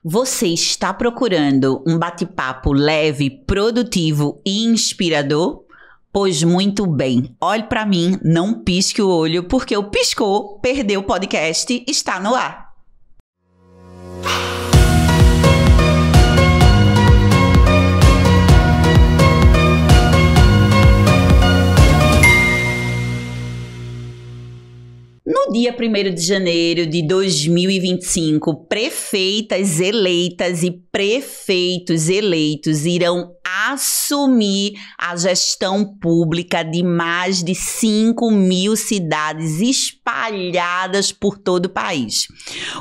Você está procurando um bate-papo leve, produtivo e inspirador? Pois muito bem, olhe para mim, não pisque o olho, porque o Piscou, Perdeu o Podcast está no ar. No dia 1º de janeiro de 2025, prefeitas eleitas e prefeitos eleitos irão assumir a gestão pública de mais de 5.000 cidades espalhadas por todo o país.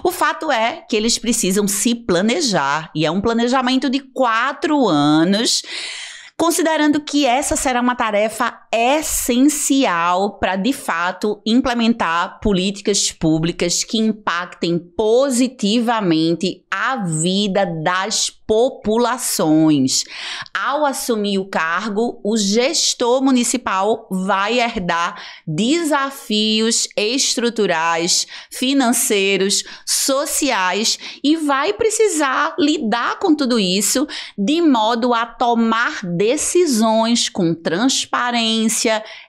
O fato é que eles precisam se planejar, e é um planejamento de 4 anos, considerando que essa será uma tarefa essencial para, de fato, implementar políticas públicas que impactem positivamente a vida das populações. Ao assumir o cargo, o gestor municipal vai herdar desafios estruturais, financeiros, sociais e vai precisar lidar com tudo isso de modo a tomar decisões com transparência,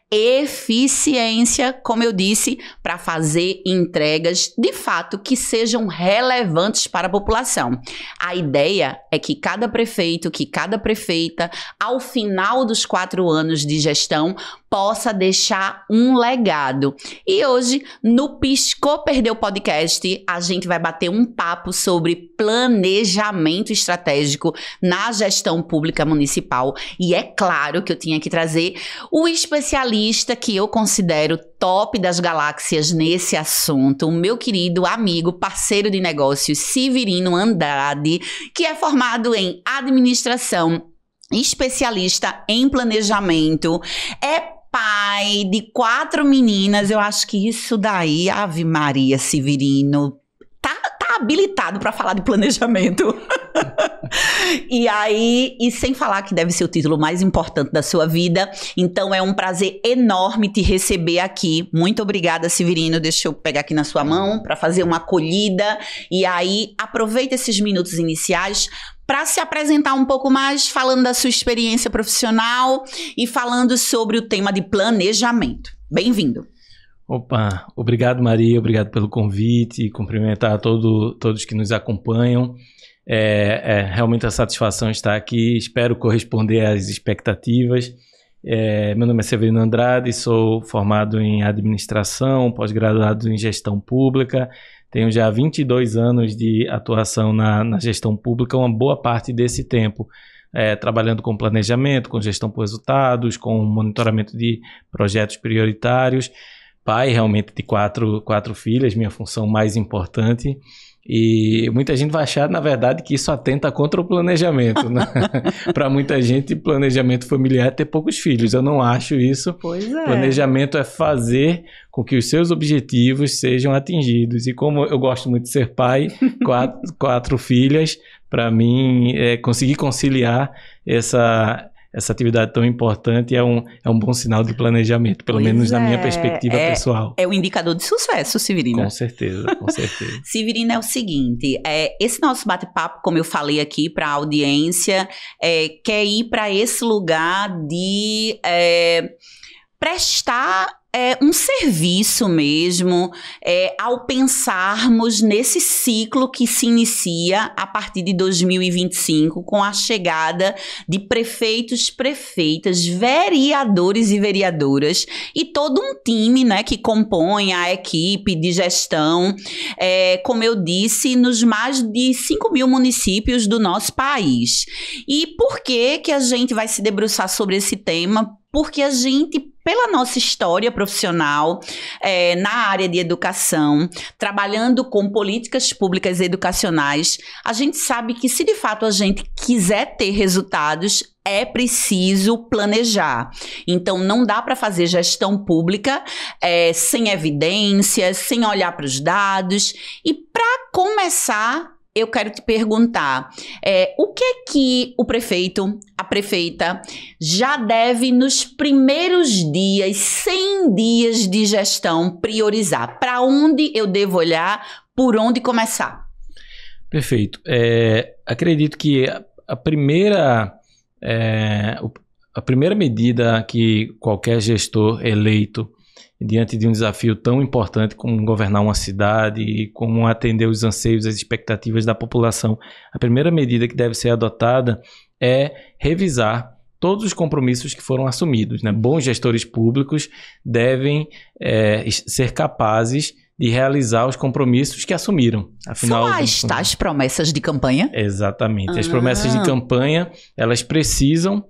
eficiência, como eu disse, para fazer entregas de fato que sejam relevantes para a população. A ideia é que cada prefeito, que cada prefeita, ao final dos 4 anos de gestão, possa deixar um legado. E hoje, no Piscou Perdeu Podcast, a gente vai bater um papo sobre planejamento estratégico na gestão pública municipal. E é claro que eu tinha que trazer o especialista que eu considero top das galáxias nesse assunto, o meu querido amigo, parceiro de negócios, Severino Andrade, que é formado em administração, especialista em planejamento, é pai de 4 meninas. Eu acho que isso daí, Ave Maria, Severino, tá habilitado para falar de planejamento. E sem falar que deve ser o título mais importante da sua vida. Então é um prazer enorme te receber aqui. Muito obrigada, Severino. Deixa eu pegar aqui na sua mão para fazer uma acolhida. E aí, aproveita esses minutos iniciais para se apresentar um pouco mais, falando da sua experiência profissional e falando sobre o tema de planejamento. Bem-vindo. Opa, obrigado, Maria, obrigado pelo convite, cumprimentar todos que nos acompanham. Realmente a satisfação estar aqui, espero corresponder às expectativas. Meu nome é Severino Andrade, sou formado em administração, pós-graduado em gestão pública, tenho já 22 anos de atuação na gestão pública, uma boa parte desse tempo trabalhando com planejamento, com gestão por resultados, com monitoramento de projetos prioritários. Pai realmente de 4 filhas, minha função mais importante. E muita gente vai achar, na verdade, que isso atenta contra o planejamento, né? Para muita gente, planejamento familiar é ter poucos filhos. Eu não acho isso. Pois é. Planejamento é fazer com que os seus objetivos sejam atingidos. E como eu gosto muito de ser pai, 4 filhas, para mim, conseguir conciliar essa atividade tão importante é um bom sinal de planejamento, pelo menos na minha perspectiva pessoal. É o indicador de sucesso, Severino. Com certeza, com certeza. Severino, é o seguinte, esse nosso bate-papo, como eu falei aqui para a audiência, quer ir para esse lugar de prestar um serviço mesmo, ao pensarmos nesse ciclo que se inicia a partir de 2025 com a chegada de prefeitos, prefeitas, vereadores e vereadoras e todo um time, né, que compõe a equipe de gestão, como eu disse, nos mais de 5.000 municípios do nosso país. E por que a gente vai se debruçar sobre esse tema? Porque a gente, pela nossa história profissional na área de educação, trabalhando com políticas públicas educacionais, a gente sabe que se de fato a gente quiser ter resultados, é preciso planejar. Então, não dá para fazer gestão pública sem evidências, sem olhar para os dados. E para começar, eu quero te perguntar, o que o prefeito, a prefeita, já deve nos primeiros dias, 100 dias de gestão, priorizar? Para onde eu devo olhar? Por onde começar? Perfeito. Acredito que a primeira medida que qualquer gestor eleito, diante de um desafio tão importante como governar uma cidade e como atender os anseios, as expectativas da população, a primeira medida que deve ser adotada é revisar todos os compromissos que foram assumidos, né? Bons gestores públicos devem ser capazes de realizar os compromissos que assumiram. Afinal, são as tais promessas de campanha? Exatamente. As promessas de campanha, elas precisam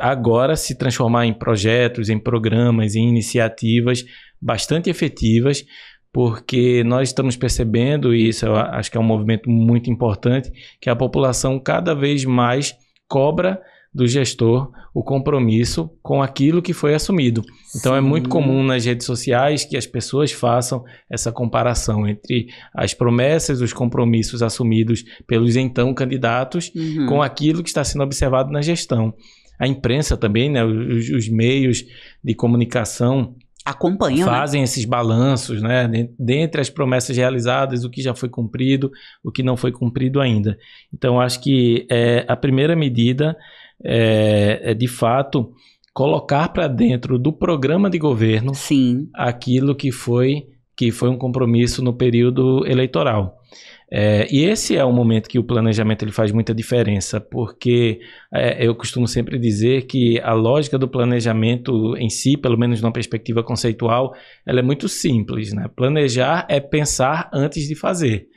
agora se transformar em projetos, em programas, em iniciativas bastante efetivas, porque nós estamos percebendo, e isso eu acho que é um movimento muito importante, que a população cada vez mais cobra do gestor o compromisso com aquilo que foi assumido. Então, sim, é muito comum nas redes sociais que as pessoas façam essa comparação entre as promessas, os compromissos assumidos pelos então candidatos com aquilo que está sendo observado na gestão. A imprensa também, né, os meios de comunicação acompanham, fazem esses balanços, né, dentre as promessas realizadas, o que já foi cumprido, o que não foi cumprido ainda. Então, acho que a primeira medida é de fato colocar para dentro do programa de governo, sim, aquilo que foi um compromisso no período eleitoral. E esse é o momento que o planejamento ele faz muita diferença, porque eu costumo sempre dizer que a lógica do planejamento em si, pelo menos numa perspectiva conceitual, ela é muito simples, né? Planejar é pensar antes de fazer.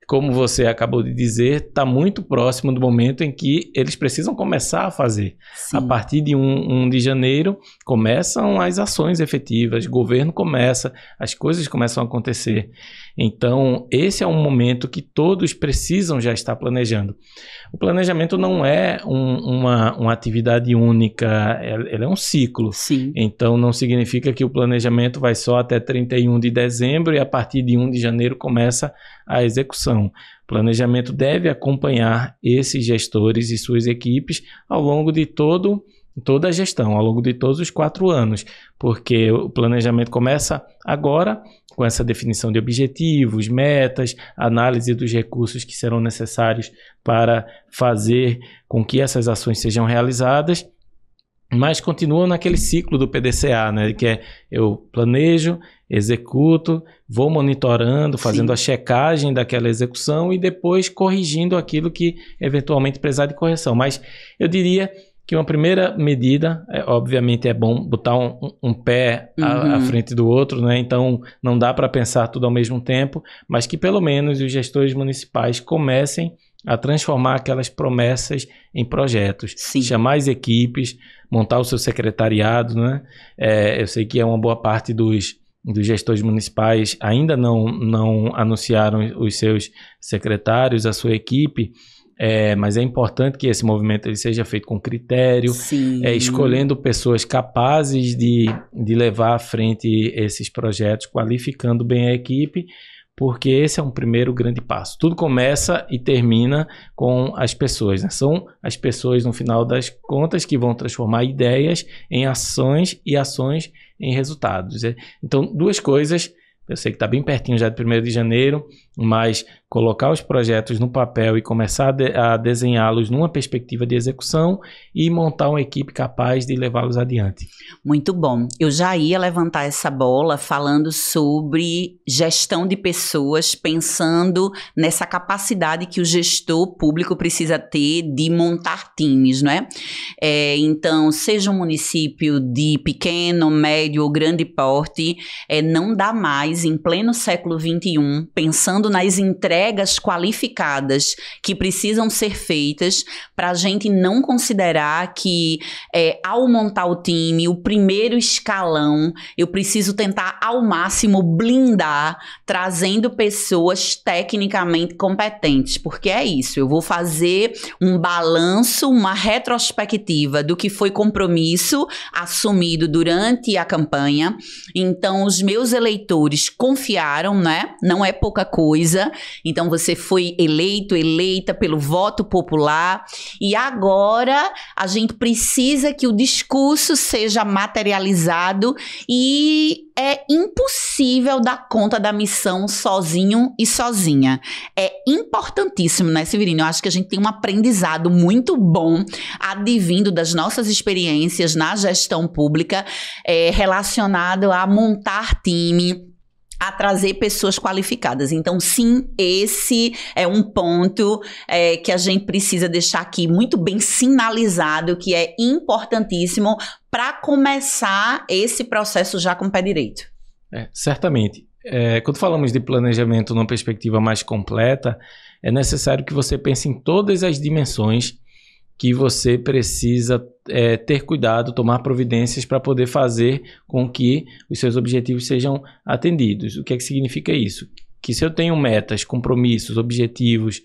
Como você acabou de dizer, está muito próximo do momento em que eles precisam começar a fazer. Sim. A partir de 1 de janeiro, começam as ações efetivas, o governo começa, as coisas começam a acontecer. Então, esse é um momento que todos precisam já estar planejando. O planejamento não é uma atividade única, ele é um ciclo. Sim. Então, não significa que o planejamento vai só até 31 de dezembro e a partir de 1 de janeiro começa a execução. O planejamento deve acompanhar esses gestores e suas equipes ao longo de toda a gestão, ao longo de todos os 4 anos, porque o planejamento começa agora com essa definição de objetivos, metas, análise dos recursos que serão necessários para fazer com que essas ações sejam realizadas, mas continua naquele ciclo do PDCA, né, que é eu planejo, executo, vou monitorando, fazendo, sim, a checagem daquela execução e depois corrigindo aquilo que eventualmente precisar de correção. Mas eu diria que uma primeira medida, obviamente é bom botar um pé à frente do outro, né? Então não dá para pensar tudo ao mesmo tempo, mas que pelo menos os gestores municipais comecem a transformar aquelas promessas em projetos. Sim. Chamar as equipes, montar o seu secretariado, né? Eu sei que uma boa parte dos gestores municipais ainda não anunciaram os seus secretários, a sua equipe, mas é importante que esse movimento ele seja feito com critério, escolhendo pessoas capazes de levar à frente esses projetos, qualificando bem a equipe, porque esse é um primeiro grande passo. Tudo começa e termina com as pessoas, né? São as pessoas, no final das contas, que vão transformar ideias em ações e ações em resultados. Então, 2 coisas. Eu sei que está bem pertinho já de 1º de janeiro, mas colocar os projetos no papel e começar a desenhá-los numa perspectiva de execução e montar uma equipe capaz de levá-los adiante. Muito bom. Eu já ia levantar essa bola falando sobre gestão de pessoas, pensando nessa capacidade que o gestor público precisa ter de montar times, não é? Então, seja um município de pequeno, médio ou grande porte, não dá mais, em pleno século XXI, pensando nas entregas qualificadas que precisam ser feitas, para a gente não considerar que ao montar o time, o primeiro escalão, eu preciso tentar ao máximo blindar, trazendo pessoas tecnicamente competentes, porque é isso, eu vou fazer um balanço, uma retrospectiva do que foi compromisso assumido durante a campanha. Então, os meus eleitores confiaram, né? Não é pouca coisa. coisa. Então você foi eleita pelo voto popular, e agora a gente precisa que o discurso seja materializado, e é impossível dar conta da missão sozinho e sozinha. É importantíssimo, né, Severino? Eu acho que a gente tem um aprendizado muito bom advindo das nossas experiências na gestão pública, relacionado a montar time, a trazer pessoas qualificadas. Então, sim, esse é um ponto que a gente precisa deixar aqui muito bem sinalizado, que é importantíssimo para começar esse processo já com o pé direito. Certamente. Quando falamos de planejamento numa perspectiva mais completa, é necessário que você pense em todas as dimensões que você precisa ter cuidado, tomar providências para poder fazer com que os seus objetivos sejam atendidos. O que é que significa isso? Que se eu tenho metas, compromissos, objetivos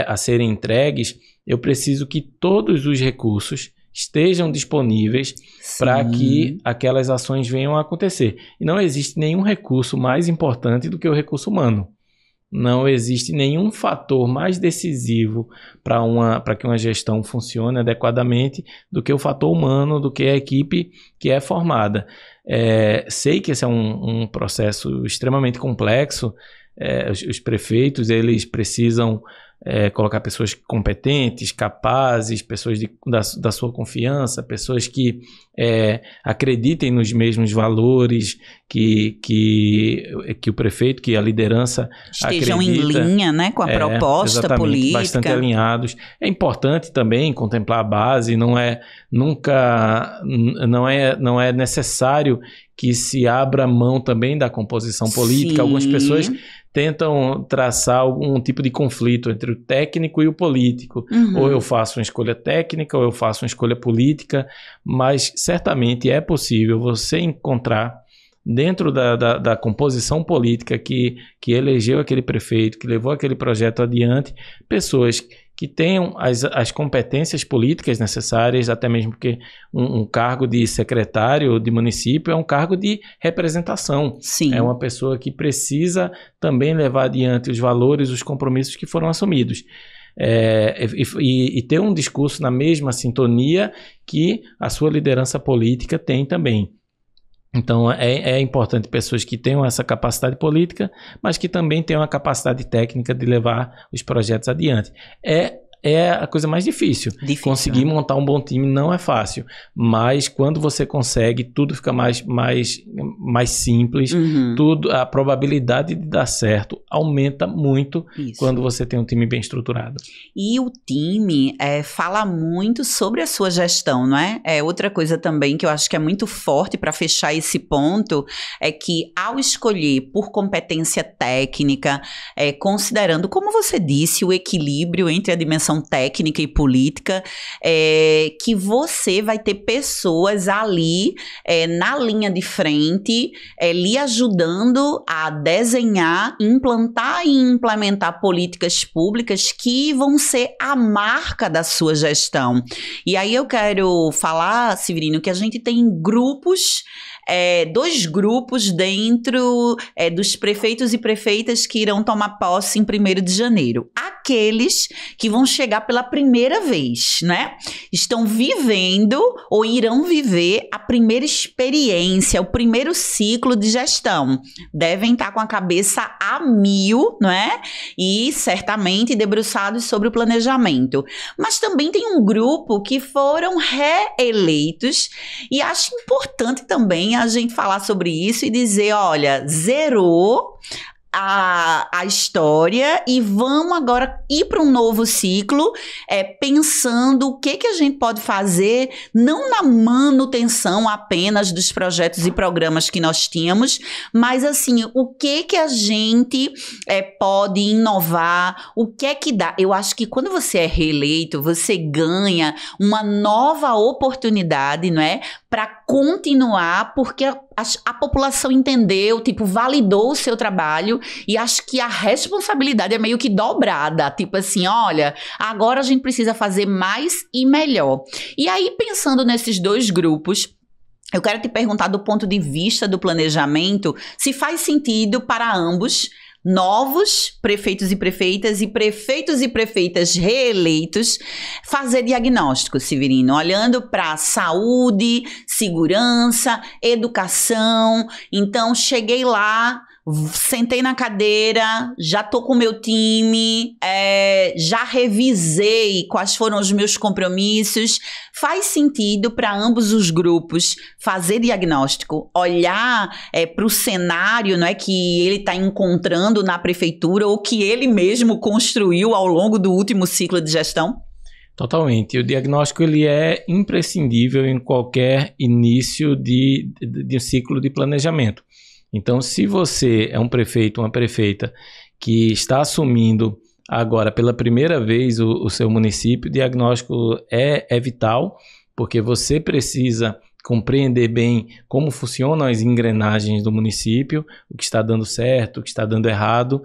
a serem entregues, eu preciso que todos os recursos estejam disponíveis para que aquelas ações venham a acontecer. E não existe nenhum recurso mais importante do que o recurso humano. Não existe nenhum fator mais decisivo para que uma gestão funcione adequadamente do que o fator humano, do que a equipe que é formada. Sei que esse é um processo extremamente complexo. Os prefeitos, eles precisam colocar pessoas competentes, capazes, pessoas da sua confiança, pessoas que acreditem nos mesmos valores que o prefeito, que a liderança estejam acredita. Em linha, né, com a proposta política. Bastante alinhados. É importante também contemplar a base, não é necessário que se abra mão também da composição política. Sim. Algumas pessoas tentam traçar algum tipo de conflito entre o técnico e o político. Ou eu faço uma escolha técnica, ou eu faço uma escolha política, mas certamente é possível você encontrar dentro da composição política que elegeu aquele prefeito, que levou aquele projeto adiante, pessoas que tenham as competências políticas necessárias, até mesmo porque um cargo de secretário de município é um cargo de representação. Sim. É uma pessoa que precisa também levar adiante os valores, os compromissos que foram assumidos. E ter um discurso na mesma sintonia que a sua liderança política tem também. Então, é importante pessoas que tenham essa capacidade política, mas que também tenham a capacidade técnica de levar os projetos adiante. É a coisa mais difícil. Conseguir montar um bom time não é fácil, mas quando você consegue, tudo fica mais simples, a probabilidade de dar certo aumenta muito quando você tem um time bem estruturado. E o time fala muito sobre a sua gestão, não é? Outra coisa também que eu acho que é muito forte para fechar esse ponto é que ao escolher por competência técnica, considerando, como você disse, o equilíbrio entre a dimensão técnica e política, que você vai ter pessoas ali na linha de frente, lhe ajudando a desenhar, implantar e implementar políticas públicas que vão ser a marca da sua gestão. E aí eu quero falar, Severino, que a gente tem grupos, 2 grupos dentro dos prefeitos e prefeitas que irão tomar posse em 1º de janeiro. Aqueles que vão chegar pela primeira vez, né? Estão vivendo ou irão viver a primeira experiência, o primeiro ciclo de gestão. Devem estar com a cabeça a 1000, não é? E certamente debruçados sobre o planejamento. Mas também tem um grupo que foram reeleitos, e acho importante também a gente falar sobre isso e dizer, olha, zerou a história e vamos agora ir para um novo ciclo, pensando o que a gente pode fazer, não na manutenção apenas dos projetos e programas que nós tínhamos, mas assim, o que a gente pode inovar, o que é que dá. Eu acho que quando você é reeleito, você ganha uma nova oportunidade, não é? Para continuar, porque a população entendeu, validou o seu trabalho, e acho que a responsabilidade é meio que dobrada, assim, olha, agora a gente precisa fazer mais e melhor. E aí, pensando nesses 2 grupos, eu quero te perguntar, do ponto de vista do planejamento, se faz sentido para ambos novos prefeitos e prefeitas reeleitos fazer diagnóstico, Severino, olhando para saúde, segurança, educação. Então, cheguei lá, sentei na cadeira, já tô com o meu time, já revisei quais foram os meus compromissos. Faz sentido para ambos os grupos fazer diagnóstico, olhar para o cenário, não é, que ele está encontrando na prefeitura ou que ele mesmo construiu ao longo do último ciclo de gestão? Totalmente. O diagnóstico ele é imprescindível em qualquer início de um ciclo de planejamento. Então, se você é um prefeito, uma prefeita que está assumindo agora pela primeira vez o seu município, o diagnóstico é vital, porque você precisa compreender bem como funcionam as engrenagens do município, o que está dando certo, o que está dando errado.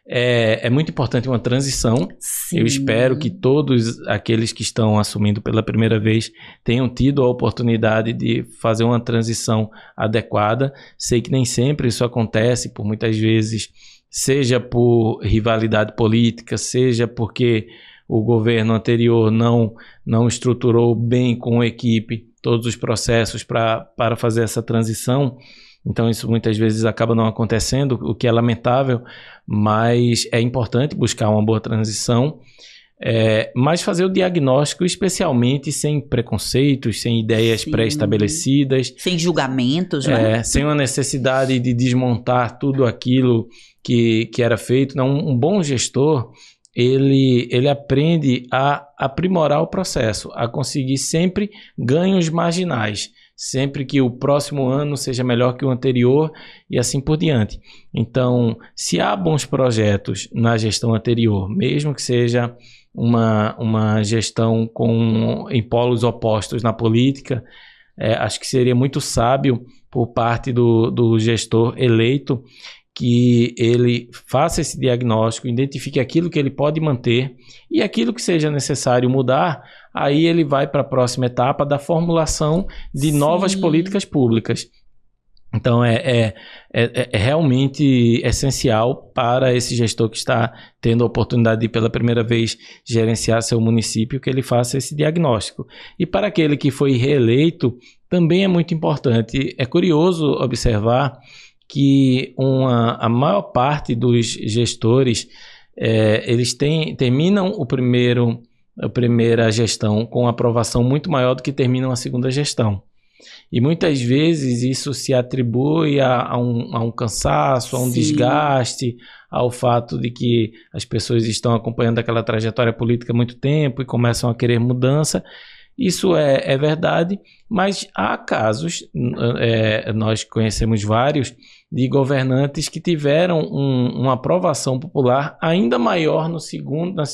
É muito importante uma transição. Sim. Eu espero que todos aqueles que estão assumindo pela primeira vez tenham tido a oportunidade de fazer uma transição adequada. Sei que nem sempre isso acontece, por muitas vezes, seja por rivalidade política, seja porque o governo anterior não estruturou bem com a equipe todos os processos para fazer essa transição. Então isso muitas vezes acaba não acontecendo, o que é lamentável, mas é importante buscar uma boa transição, mas fazer o diagnóstico especialmente sem preconceitos, sem ideias pré-estabelecidas. Sem julgamentos, né? Sem uma necessidade de desmontar tudo aquilo que era feito. Não, um bom gestor, ele aprende a aprimorar o processo, a conseguir sempre ganhos marginais, sempre que o próximo ano seja melhor que o anterior e assim por diante. Então, se há bons projetos na gestão anterior, mesmo que seja uma gestão em polos opostos na política, acho que seria muito sábio por parte do gestor eleito que ele faça esse diagnóstico, identifique aquilo que ele pode manter e aquilo que seja necessário mudar, aí ele vai para a próxima etapa da formulação de novas políticas públicas. Então, é realmente essencial para esse gestor que está tendo a oportunidade de, pela primeira vez, gerenciar seu município, que ele faça esse diagnóstico. E para aquele que foi reeleito, também é muito importante. É curioso observar que a maior parte dos gestores, eles terminam a primeira gestão com aprovação muito maior do que terminam a segunda gestão. E muitas vezes isso se atribui a um cansaço, a um desgaste, ao fato de que as pessoas estão acompanhando aquela trajetória política há muito tempo e começam a querer mudança. Isso é verdade, mas há casos, nós conhecemos vários, de governantes que tiveram uma aprovação popular ainda maior na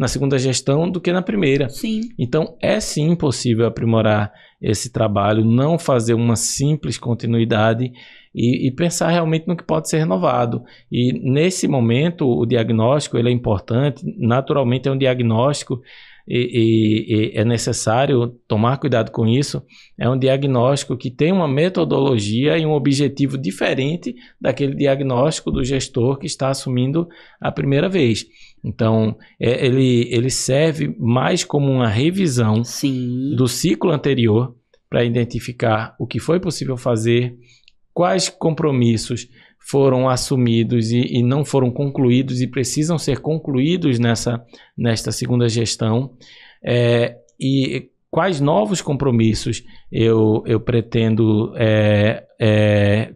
segunda gestão do que na primeira. Sim. Então, é sim possível aprimorar esse trabalho, não fazer uma simples continuidade e pensar realmente no que pode ser renovado. E nesse momento, o diagnóstico ele é importante, naturalmente é um diagnóstico e é necessário tomar cuidado com isso. É um diagnóstico que tem uma metodologia e um objetivo diferente daquele diagnóstico do gestor que está assumindo a primeira vez. Então, ele serve mais como uma revisão do ciclo anterior para identificar o que foi possível fazer, quais compromissos foram assumidos e não foram concluídos e precisam ser concluídos nesta segunda gestão, e quais novos compromissos eu pretendo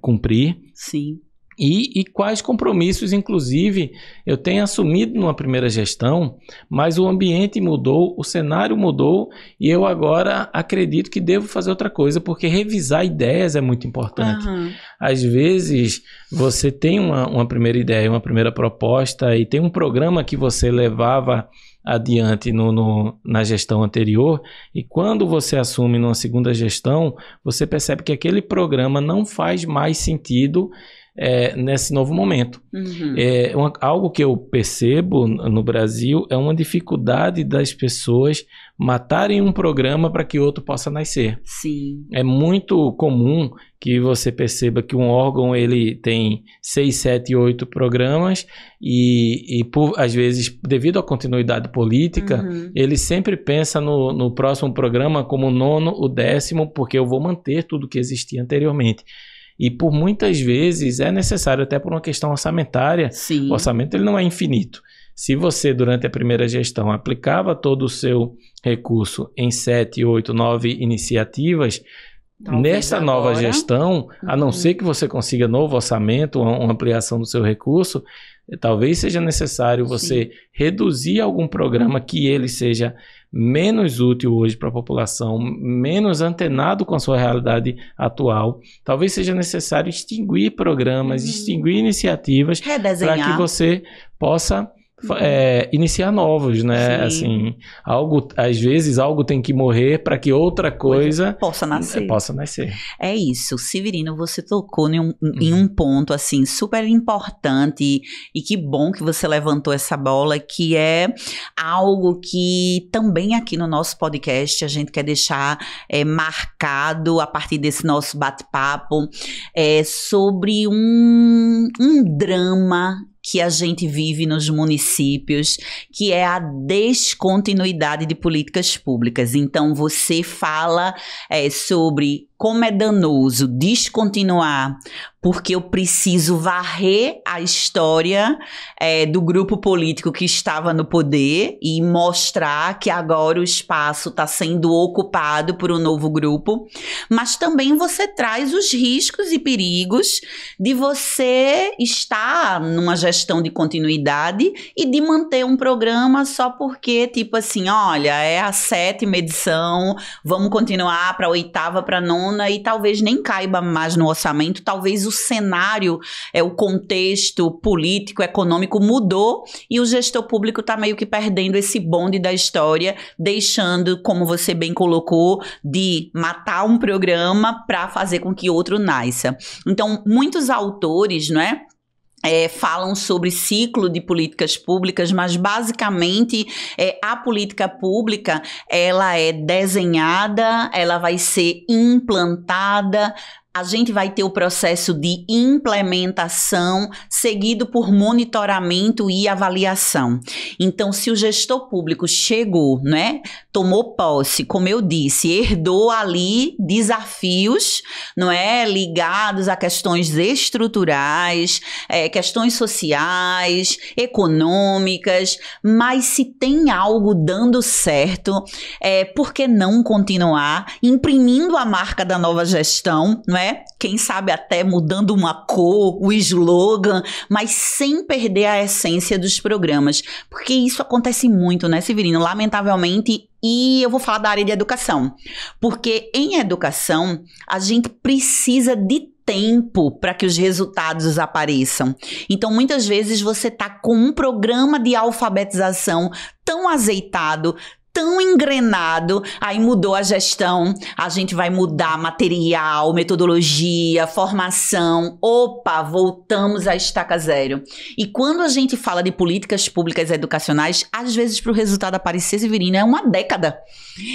cumprir. Sim. E quais compromissos, inclusive, eu tenho assumido numa primeira gestão, mas o ambiente mudou, o cenário mudou e eu agora acredito que devo fazer outra coisa, porque revisar ideias é muito importante. Uhum. Às vezes, você tem uma primeira ideia, uma primeira proposta e tem um programa que você levava adiante na gestão anterior, e quando você assume numa segunda gestão, você percebe que aquele programa não faz mais sentido nesse novo momento. Algo que eu percebo no Brasil é uma dificuldade das pessoas matarem um programa para que outro possa nascer. Sim. É muito comum que você perceba que um órgão ele tem 6, 7, 8 programas e às vezes, devido à continuidade política, ele sempre pensa no próximo programa como o 9º, o 10º, porque eu vou manter tudo que existia anteriormente. E por muitas vezes é necessário, até por uma questão orçamentária, Sim. O orçamento ele não é infinito. Se você, durante a primeira gestão, aplicava todo o seu recurso em 7, 8, 9 iniciativas, talvez nessa nova gestão, a não ser que você consiga novo orçamento, uma ampliação do seu recurso, talvez seja necessário você reduzir algum programa que ele seja menos útil hoje para a população, menos antenado com a sua realidade atual. Talvez seja necessário extinguir programas, extinguir iniciativas para que você possa iniciar novos, né? Assim, às vezes algo tem que morrer para que outra coisa possa nascer. É isso, Severino, você tocou em um ponto assim super importante e que bom que você levantou essa bola, que é algo que também aqui no nosso podcast a gente quer deixar marcado a partir desse nosso bate-papo, sobre um drama que a gente vive nos municípios, que é a descontinuidade de políticas públicas. Então, você fala sobre como é danoso descontinuar, porque eu preciso varrer a história do grupo político que estava no poder e mostrar que agora o espaço está sendo ocupado por um novo grupo, mas também você traz os riscos e perigos de você estar numa gestão de continuidade e de manter um programa só porque, tipo assim, olha, é a 7ª edição, vamos continuar para a 8ª, para a 9ª, e talvez nem caiba mais no orçamento, talvez o cenário, o contexto político, econômico mudou e o gestor público está meio que perdendo esse bonde da história, deixando, como você bem colocou, de matar um programa para fazer com que outro nasça. Então, muitos autores, não é? Falam sobre ciclo de políticas públicas, mas basicamente a política pública ela é desenhada, ela vai ser implantada, a gente vai ter o processo de implementação seguido por monitoramento e avaliação. Então, se o gestor público chegou, né, tomou posse, como eu disse, herdou ali desafios, não é, ligados a questões estruturais, questões sociais, econômicas, mas se tem algo dando certo, por que não continuar imprimindo a marca da nova gestão, não é? Quem sabe até mudando uma cor, o slogan, mas sem perder a essência dos programas. Porque isso acontece muito, né, Severino? Lamentavelmente, e eu vou falar da área de educação. Porque em educação, a gente precisa de tempo para que os resultados apareçam. Então, muitas vezes você está com um programa de alfabetização tão azeitado, tão engrenado, aí mudou a gestão, a gente vai mudar material, metodologia, formação, opa, voltamos à estaca zero. E quando a gente fala de políticas públicas educacionais, às vezes para o resultado aparecer, Severino, é uma década.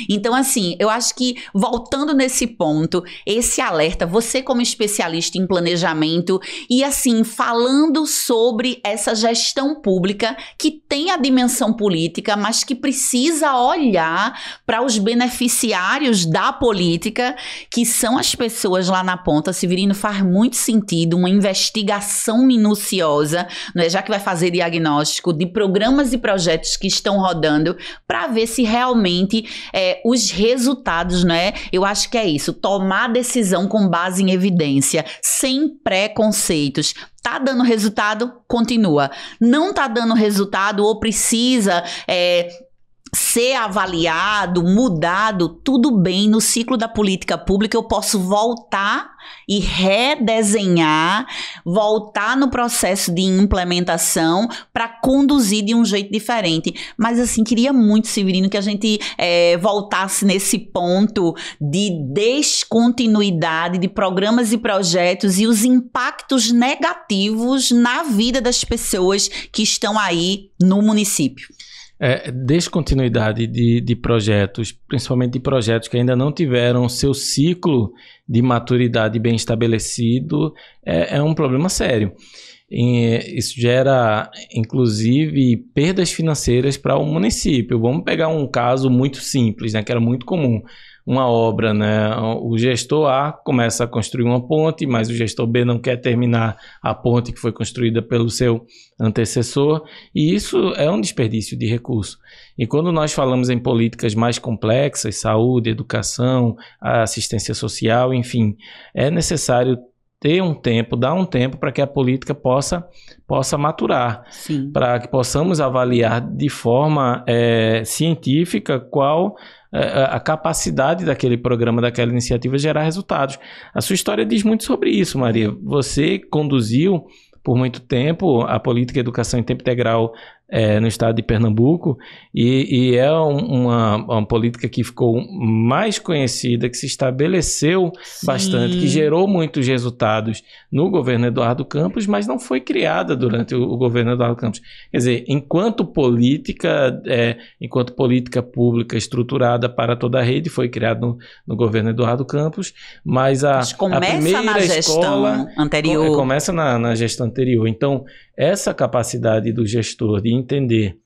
Então, assim, eu acho que voltando nesse ponto, esse alerta, você como especialista em planejamento e assim, falando sobre essa gestão pública que tem a dimensão política, mas que precisa olhar para os beneficiários da política, que são as pessoas lá na ponta. Severino, faz muito sentido uma investigação minuciosa, não é? Já que vai fazer diagnóstico de programas e projetos que estão rodando, para ver se realmente os resultados, né? Eu acho que é isso, tomar decisão com base em evidência, sem preconceitos. Tá dando resultado? Continua. Não tá dando resultado ou precisa ser avaliado, mudado, tudo bem, no ciclo da política pública eu posso voltar e redesenhar, voltar no processo de implementação para conduzir de um jeito diferente. Mas assim, queria muito, Severino, que a gente voltasse nesse ponto de descontinuidade de programas e projetos e os impactos negativos na vida das pessoas que estão aí no município. Descontinuidade de projetos, principalmente de projetos que ainda não tiveram seu ciclo de maturidade bem estabelecido, é um problema sério. Isso gera, inclusive, perdas financeiras para o município. Vamos pegar um caso muito simples, né, que era muito comum. Uma obra, né? O gestor A começa a construir uma ponte, mas o gestor B não quer terminar a ponte que foi construída pelo seu antecessor, e isso é um desperdício de recurso. E quando nós falamos em políticas mais complexas, saúde, educação, assistência social, enfim, é necessário ter um tempo, dar um tempo para que a política possa maturar, para que possamos avaliar de forma científica qual a capacidade daquele programa, daquela iniciativa gerar resultados. A sua história diz muito sobre isso, Maria. Você conduziu por muito tempo a política de educação em tempo integral no estado de Pernambuco e é uma política que ficou mais conhecida, que se estabeleceu bastante, que gerou muitos resultados no governo Eduardo Campos, mas não foi criada durante o governo Eduardo Campos. Quer dizer, enquanto política pública estruturada para toda a rede, foi criada no governo Eduardo Campos, mas a primeira na gestão anterior. Começa na gestão anterior. Então, essa capacidade do gestor de entender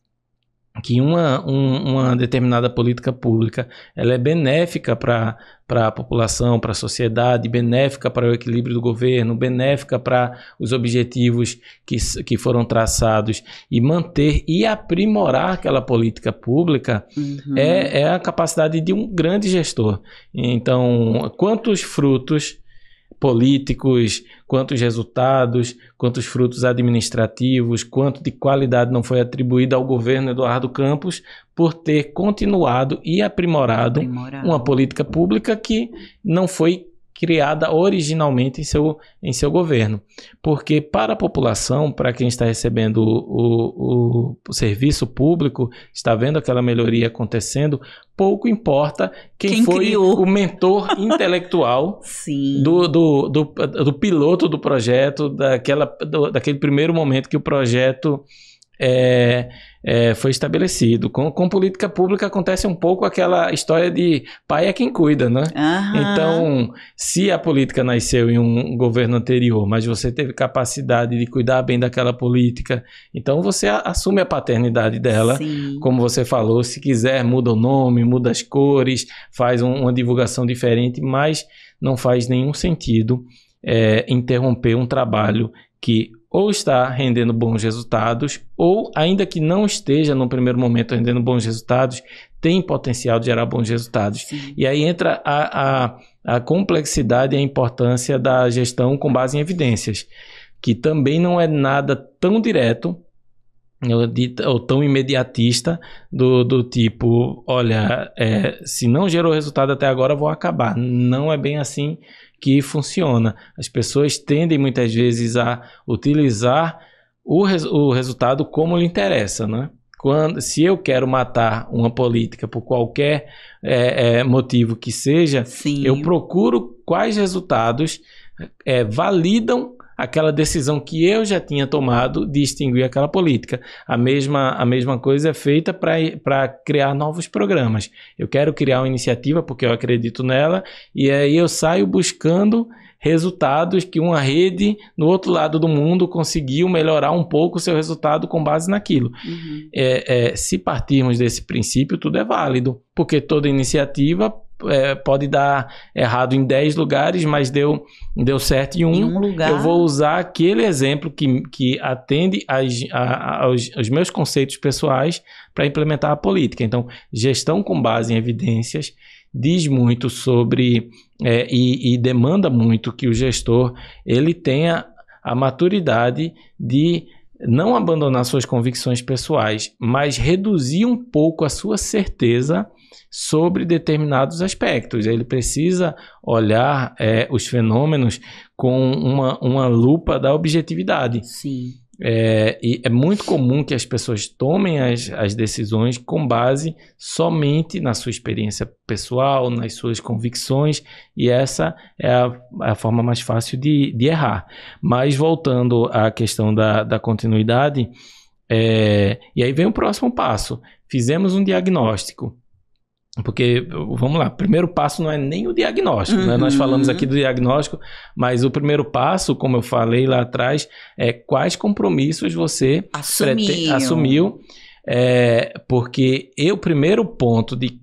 que uma determinada política pública ela é benéfica para a população, para a sociedade, benéfica para o equilíbrio do governo, benéfica para os objetivos que foram traçados e manter e aprimorar aquela política pública é a capacidade de um grande gestor. Então, quantos frutos políticos, quantos resultados, quantos frutos administrativos, quanto de qualidade não foi atribuído ao governo Eduardo Campos por ter continuado e aprimorado uma política pública que não foi criada originalmente em seu governo. Porque para a população, para quem está recebendo o serviço público, está vendo aquela melhoria acontecendo, pouco importa quem foi criou o mentor intelectual do piloto do projeto, daquele primeiro momento que o projeto foi estabelecido. Com política pública acontece um pouco aquela história de pai é quem cuida, né? Então, se a política nasceu em um governo anterior, mas você teve capacidade de cuidar bem daquela política, então você assume a paternidade dela, como você falou, se quiser muda o nome, muda as cores, faz uma divulgação diferente, mas não faz nenhum sentido interromper um trabalho que ou está rendendo bons resultados, ou ainda que não esteja no primeiro momento rendendo bons resultados, tem potencial de gerar bons resultados. E aí entra a complexidade e a importância da gestão com base em evidências, que também não é nada tão direto ou tão imediatista do tipo, olha, se não gerou resultado até agora, vou acabar. Não é bem assim que funciona. As pessoas tendem muitas vezes a utilizar o resultado como lhe interessa, né? Se eu quero matar uma política por qualquer motivo que seja, eu procuro quais resultados validam aquela decisão que eu já tinha tomado de extinguir aquela política. A mesma coisa é feita para criar novos programas. Eu quero criar uma iniciativa porque eu acredito nela e aí eu saio buscando resultados que uma rede no outro lado do mundo conseguiu melhorar um pouco o seu resultado com base naquilo. Se partirmos desse princípio, tudo é válido, porque toda iniciativa pode dar errado em 10 lugares, mas deu certo em um lugar. Eu vou usar aquele exemplo que atende aos meus conceitos pessoais para implementar a política. Então, gestão com base em evidências diz muito sobre e demanda muito que o gestor ele tenha a maturidade de não abandonar suas convicções pessoais, mas reduzir um pouco a sua certeza sobre determinados aspectos. Ele precisa olhar os fenômenos com uma lupa da objetividade. Sim. E é muito comum que as pessoas tomem as decisões com base somente na sua experiência pessoal, nas suas convicções, e essa é a forma mais fácil de errar. Mas voltando à questão da continuidade, e aí vem o próximo passo. Fizemos um diagnóstico. Porque, vamos lá, o primeiro passo não é nem o diagnóstico, né? Nós falamos aqui do diagnóstico, mas o primeiro passo, como eu falei lá atrás, é quais compromissos você assumiu. Porque o primeiro ponto de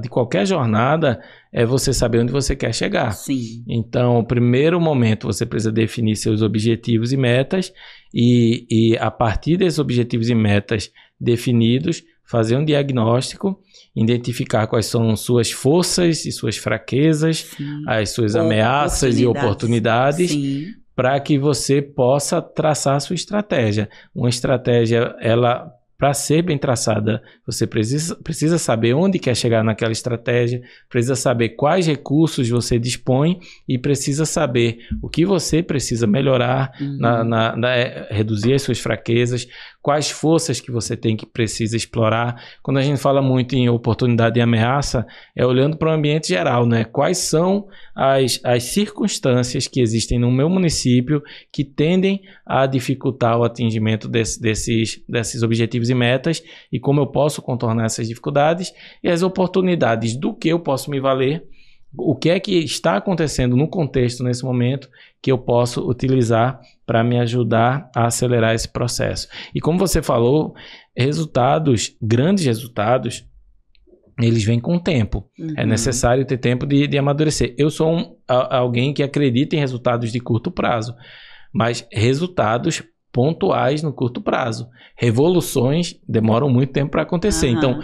qualquer jornada é você saber onde você quer chegar. Sim. Então, o primeiro momento você precisa definir seus objetivos e metas e a partir desses objetivos e metas definidos, fazer um diagnóstico, identificar quais são suas forças e suas fraquezas, as suas ameaças e oportunidades, para que você possa traçar a sua estratégia. Uma estratégia, para ser bem traçada, você precisa saber onde quer chegar naquela estratégia, precisa saber quais recursos você dispõe e precisa saber o que você precisa melhorar, reduzir as suas fraquezas, quais forças que você precisa explorar. Quando a gente fala muito em oportunidade e ameaça, é olhando para o ambiente geral, né? Quais são as circunstâncias que existem no meu município que tendem a dificultar o atingimento desses objetivos e metas e como eu posso contornar essas dificuldades, e as oportunidades do que eu posso me valer, o que é que está acontecendo no contexto nesse momento que eu posso utilizar para me ajudar a acelerar esse processo. E como você falou, grandes resultados, eles vêm com o tempo. É necessário ter tempo de amadurecer. Eu sou alguém que acredita em resultados de curto prazo, mas resultados pontuais no curto prazo. Revoluções demoram muito tempo para acontecer. Então,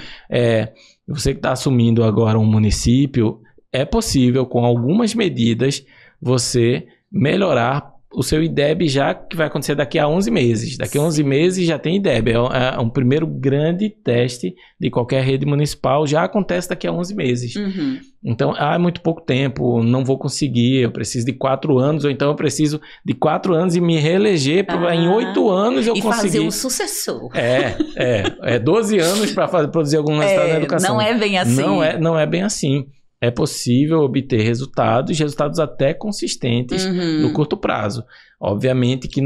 você que está assumindo agora um município, é possível, com algumas medidas, você melhorar o seu IDEB já que vai acontecer daqui a 11 meses. Daqui a 11 meses já tem IDEB. É um primeiro grande teste de qualquer rede municipal. Já acontece daqui a 11 meses. Então, é muito pouco tempo, não vou conseguir, eu preciso de 4 anos, ou então eu preciso de 4 anos e me reeleger, em 8 anos eu conseguir. E fazer um sucessor. 12 anos para produzir algum resultado na educação. Não é bem assim. Não é bem assim. É possível obter resultados até consistentes no curto prazo. Obviamente que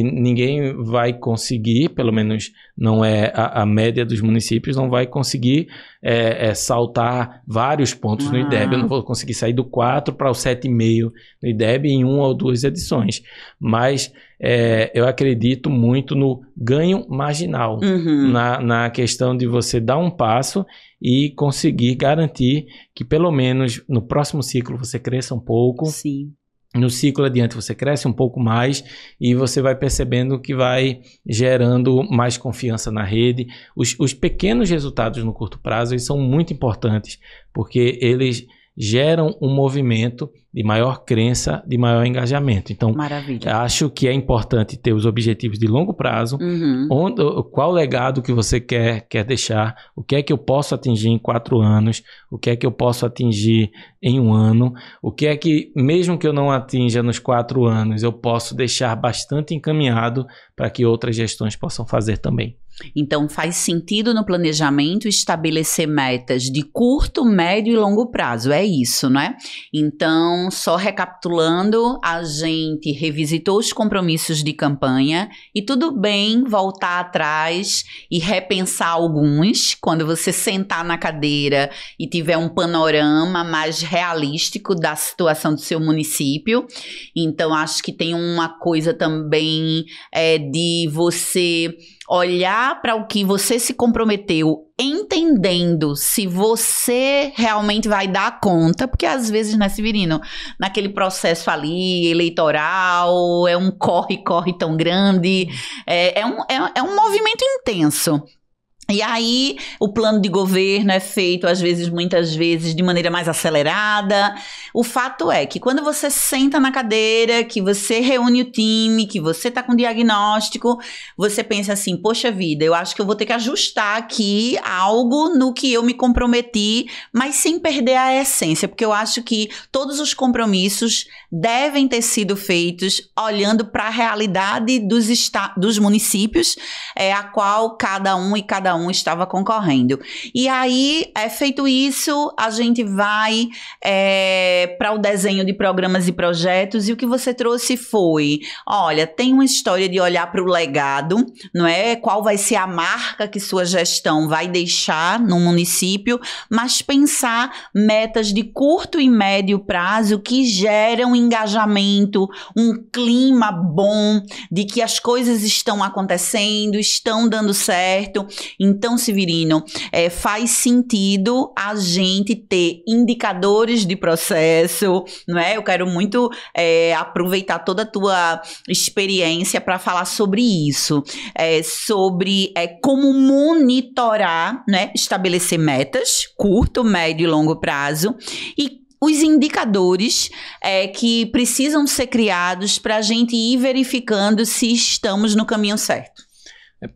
ninguém vai conseguir, pelo menos não é a média dos municípios, não vai conseguir saltar vários pontos no IDEB. Eu não vou conseguir sair do 4 para o 7,5 no IDEB em 1 ou 2 edições. Mas eu acredito muito no ganho marginal, na questão de você dar um passo e conseguir garantir que pelo menos no próximo ciclo você cresça um pouco. Sim. No ciclo adiante você cresce um pouco mais e você vai percebendo que vai gerando mais confiança na rede. Os pequenos resultados no curto prazo eles são muito importantes, porque eles geram um movimento de maior crença, de maior engajamento. Então, maravilha. Acho que é importante ter os objetivos de longo prazo, qual legado que você quer deixar, o que é que eu posso atingir em 4 anos, o que é que eu posso atingir em 1 ano, o que é que, mesmo que eu não atinja nos 4 anos, eu posso deixar bastante encaminhado para que outras gestões possam fazer também. Então, faz sentido no planejamento estabelecer metas de curto, médio e longo prazo, é isso, né? Então, só recapitulando, a gente revisitou os compromissos de campanha e tudo bem voltar atrás e repensar alguns, quando você sentar na cadeira e tiver um panorama mais realístico da situação do seu município. Então, acho que tem uma coisa também de você olhar para o que você se comprometeu, entendendo se você realmente vai dar conta, porque às vezes, né, Severino, naquele processo ali eleitoral, é um corre-corre tão grande, é um movimento intenso. E aí, o plano de governo é feito, às vezes, muitas vezes, de maneira mais acelerada. O fato é que quando você senta na cadeira, que você reúne o time, que você está com diagnóstico, você pensa assim, poxa vida, eu acho que eu vou ter que ajustar aqui algo no que eu me comprometi, mas sem perder a essência, porque eu acho que todos os compromissos devem ter sido feitos olhando para a realidade dos municípios, a qual cada um estava concorrendo. E aí, feito isso, a gente vai para o desenho de programas e projetos, e o que você trouxe foi, olha, tem uma história de olhar para o legado, não é? Qual vai ser a marca que sua gestão vai deixar no município, mas pensar metas de curto e médio prazo que geram engajamento, um clima bom de que as coisas estão acontecendo, estão dando certo. Então, Severino, faz sentido a gente ter indicadores de processo, não é? Eu quero muito aproveitar toda a tua experiência para falar sobre isso, sobre como monitorar, né? Estabelecer metas, curto, médio e longo prazo, e os indicadores que precisam ser criados para a gente ir verificando se estamos no caminho certo.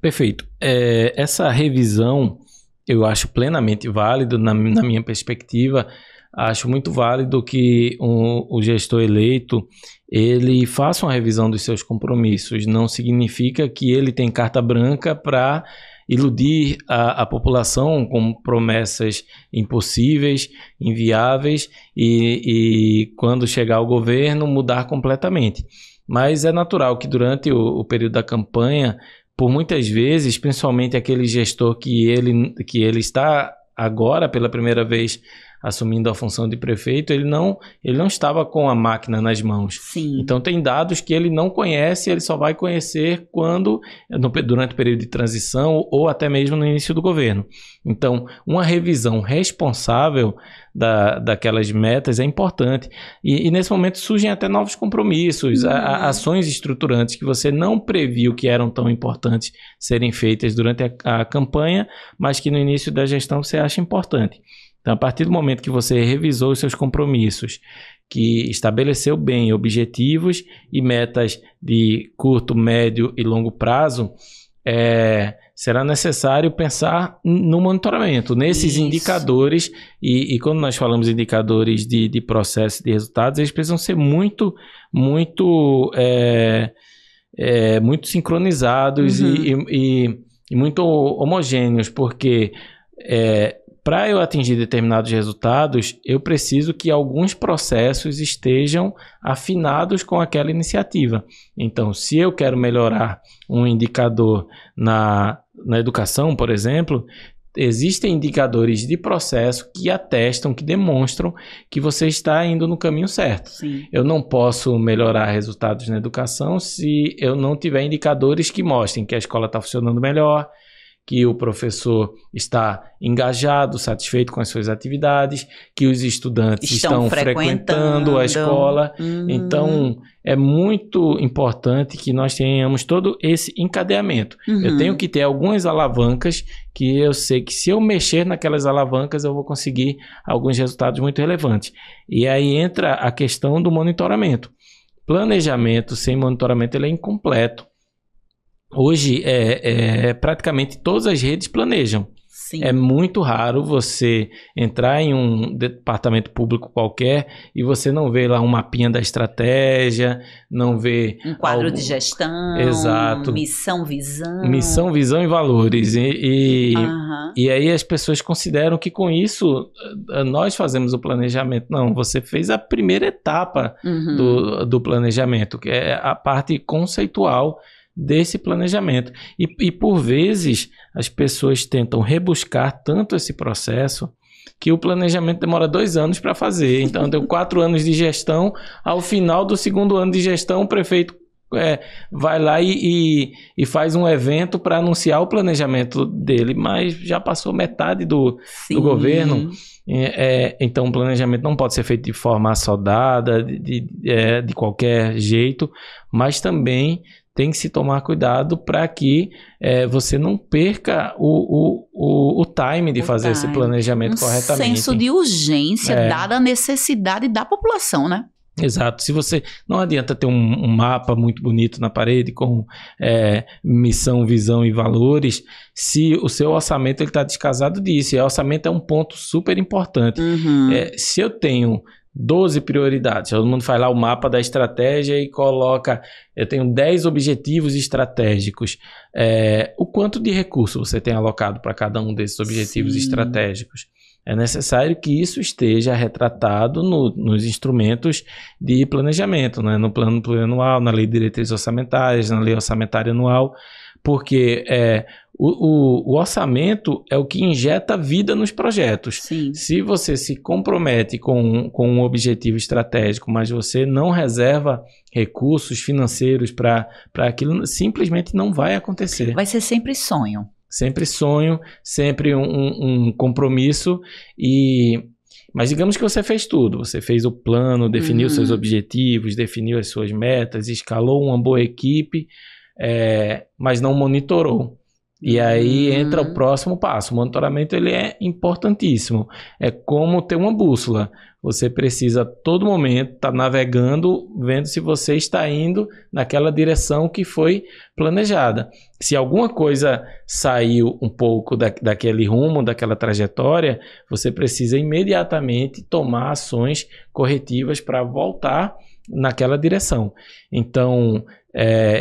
Perfeito. Essa revisão eu acho plenamente válido na minha perspectiva. Acho muito válido que o gestor eleito ele faça uma revisão dos seus compromissos. Não significa que ele tem carta branca para iludir a população com promessas impossíveis, inviáveis e quando chegar ao governo mudar completamente. Mas é natural que durante o período da campanha, por muitas vezes, principalmente aquele gestor que ele está agora pela primeira vez assumindo a função de prefeito, ele não estava com a máquina nas mãos. Sim. Então tem dados que ele não conhece, ele só vai conhecer durante o período de transição ou até mesmo no início do governo. Então, uma revisão responsável daquelas metas é importante. E nesse momento surgem até novos compromissos, ações estruturantes que você não previu que eram tão importantes serem feitas durante a campanha, mas que no início da gestão você acha importante. Então, a partir do momento que você revisou os seus compromissos, que estabeleceu bem objetivos e metas de curto, médio e longo prazo, será necessário pensar no monitoramento, nesses indicadores. E quando nós falamos de indicadores de processo de resultados, eles precisam ser muito sincronizados e muito homogêneos, porque para eu atingir determinados resultados, eu preciso que alguns processos estejam afinados com aquela iniciativa. Então, se eu quero melhorar um indicador na educação, por exemplo, existem indicadores de processo que atestam, que demonstram que você está indo no caminho certo. Sim. Eu não posso melhorar resultados na educação se eu não tiver indicadores que mostrem que a escola está funcionando melhor, que o professor está engajado, satisfeito com as suas atividades, que os estudantes estão frequentando a escola. Então, é muito importante que nós tenhamos todo esse encadeamento. Eu tenho que ter algumas alavancas que eu sei que se eu mexer naquelas alavancas, eu vou conseguir alguns resultados muito relevantes. E aí entra a questão do monitoramento. Planejamento sem monitoramento ele é incompleto. Hoje, praticamente todas as redes planejam. Sim. É muito raro você entrar em um departamento público qualquer e você não vê lá um mapinha da estratégia, não vê... Um quadro de gestão. Exato. Missão, visão. Missão, visão e valores. E aí as pessoas consideram que com isso nós fazemos o planejamento. Não, você fez a primeira etapa do planejamento, que é a parte conceitual desse planejamento. E por vezes as pessoas tentam rebuscar tanto esse processo que o planejamento demora 2 anos para fazer. Então deu 4 anos de gestão, ao final do 2º ano de gestão o prefeito vai lá e faz um evento para anunciar o planejamento dele, mas já passou metade do governo. Então o planejamento não pode ser feito de forma assodada, de qualquer jeito, mas também tem que se tomar cuidado para que você não perca o time de fazer esse planejamento corretamente. Um senso de urgência, dada a necessidade da população, né? Exato. Se você não adianta ter um mapa muito bonito na parede com missão, visão e valores, se o seu orçamento está descasado disso. E o orçamento é um ponto super importante. Se eu tenho 12 prioridades, todo mundo faz lá o mapa da estratégia e coloca, eu tenho 10 objetivos estratégicos. O quanto de recurso você tem alocado para cada um desses objetivos estratégicos? É necessário que isso esteja retratado nos instrumentos de planejamento, né? No plano plurianual, na lei de diretrizes orçamentárias, na lei orçamentária anual, porque o orçamento é o que injeta vida nos projetos. Sim. Se você se compromete com um objetivo estratégico, mas você não reserva recursos financeiros para aquilo, simplesmente não vai acontecer. Vai ser sempre sonho. Sempre sonho, sempre um compromisso, mas digamos que você fez tudo, você fez o plano, definiu seus objetivos, definiu as suas metas, escalou uma boa equipe, mas não monitorou. E aí entra o próximo passo. O monitoramento ele é importantíssimo. É como ter uma bússola. Você precisa a todo momento estar navegando, vendo se você está indo naquela direção que foi planejada. Se alguma coisa saiu um pouco daquele rumo, daquela trajetória, você precisa imediatamente tomar ações corretivas para voltar naquela direção. Então,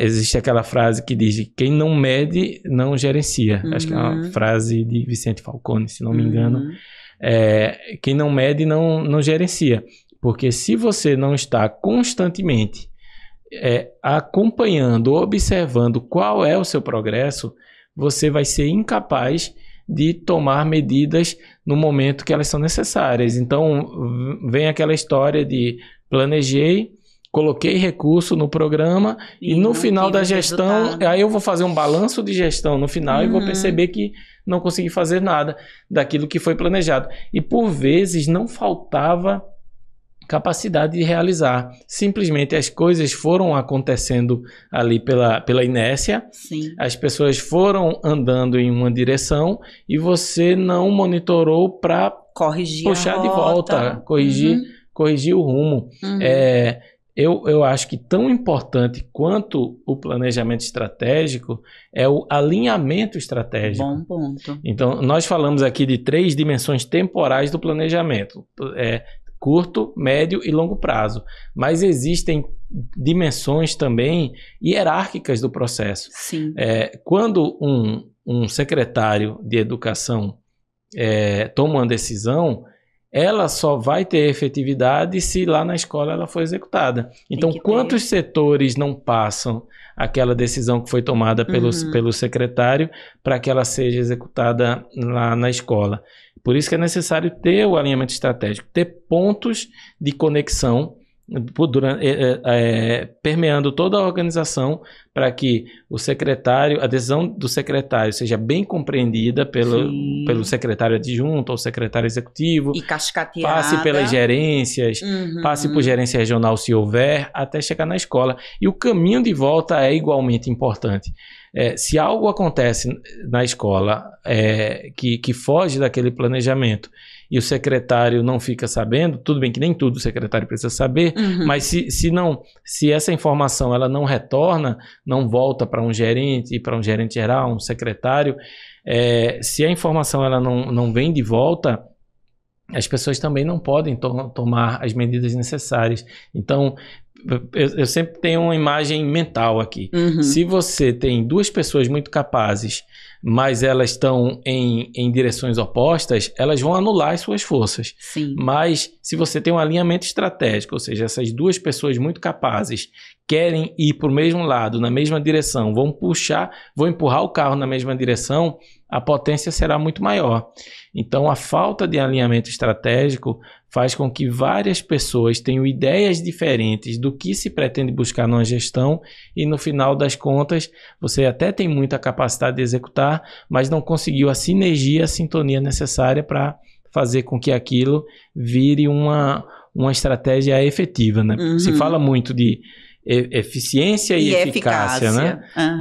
existe aquela frase que diz: quem não mede, não gerencia. Acho que é uma frase de Vicente Falcone, se não me engano. Quem não mede, não gerencia. Porque se você não está constantemente acompanhando, observando qual é o seu progresso, você vai ser incapaz de tomar medidas no momento que elas são necessárias. Então, vem aquela história de planejei, coloquei recurso no programa e no final da gestão, aí eu vou fazer um balanço de gestão no final e vou perceber que não consegui fazer nada daquilo que foi planejado. E por vezes não faltava capacidade de realizar. Simplesmente as coisas foram acontecendo ali pela inércia. Sim. As pessoas foram andando em uma direção e você não monitorou para puxar de volta, corrigir o rumo. Eu acho que tão importante quanto o planejamento estratégico é o alinhamento estratégico. Bom ponto. Então, nós falamos aqui de 3 dimensões temporais do planejamento. Curto, médio e longo prazo. Mas existem dimensões também hierárquicas do processo. Sim. Quando um secretário de educação toma uma decisão, ela só vai ter efetividade se lá na escola ela for executada. Então, quantos setores não passam aquela decisão que foi tomada pelo secretário para que ela seja executada lá na escola? Por isso que é necessário ter o alinhamento estratégico, ter pontos de conexão permeando toda a organização para que a decisão do secretário seja bem compreendida pelo secretário adjunto ou secretário executivo, e cascateada, passe pelas gerências, passe por gerência regional se houver, até chegar na escola. E o caminho de volta é igualmente importante. Se algo acontece na escola que foge daquele planejamento e o secretário não fica sabendo, tudo bem que nem tudo o secretário precisa saber, mas se essa informação ela não retorna, não volta para um gerente geral, um secretário, se a informação ela não vem de volta, as pessoas também não podem tomar as medidas necessárias. Então, eu sempre tenho uma imagem mental aqui. Se você tem 2 pessoas muito capazes, mas elas estão em direções opostas, elas vão anular as suas forças. Sim. Mas se você tem um alinhamento estratégico, ou seja, essas 2 pessoas muito capazes querem ir para o mesmo lado, na mesma direção, vão empurrar o carro na mesma direção, a potência será muito maior. Então, a falta de alinhamento estratégico faz com que várias pessoas tenham ideias diferentes do que se pretende buscar numa gestão e, no final das contas, você até tem muita capacidade de executar, mas não conseguiu a sinergia, a sintonia necessária para fazer com que aquilo vire uma estratégia efetiva, né? Se fala muito de eficiência e eficácia, né? Uhum.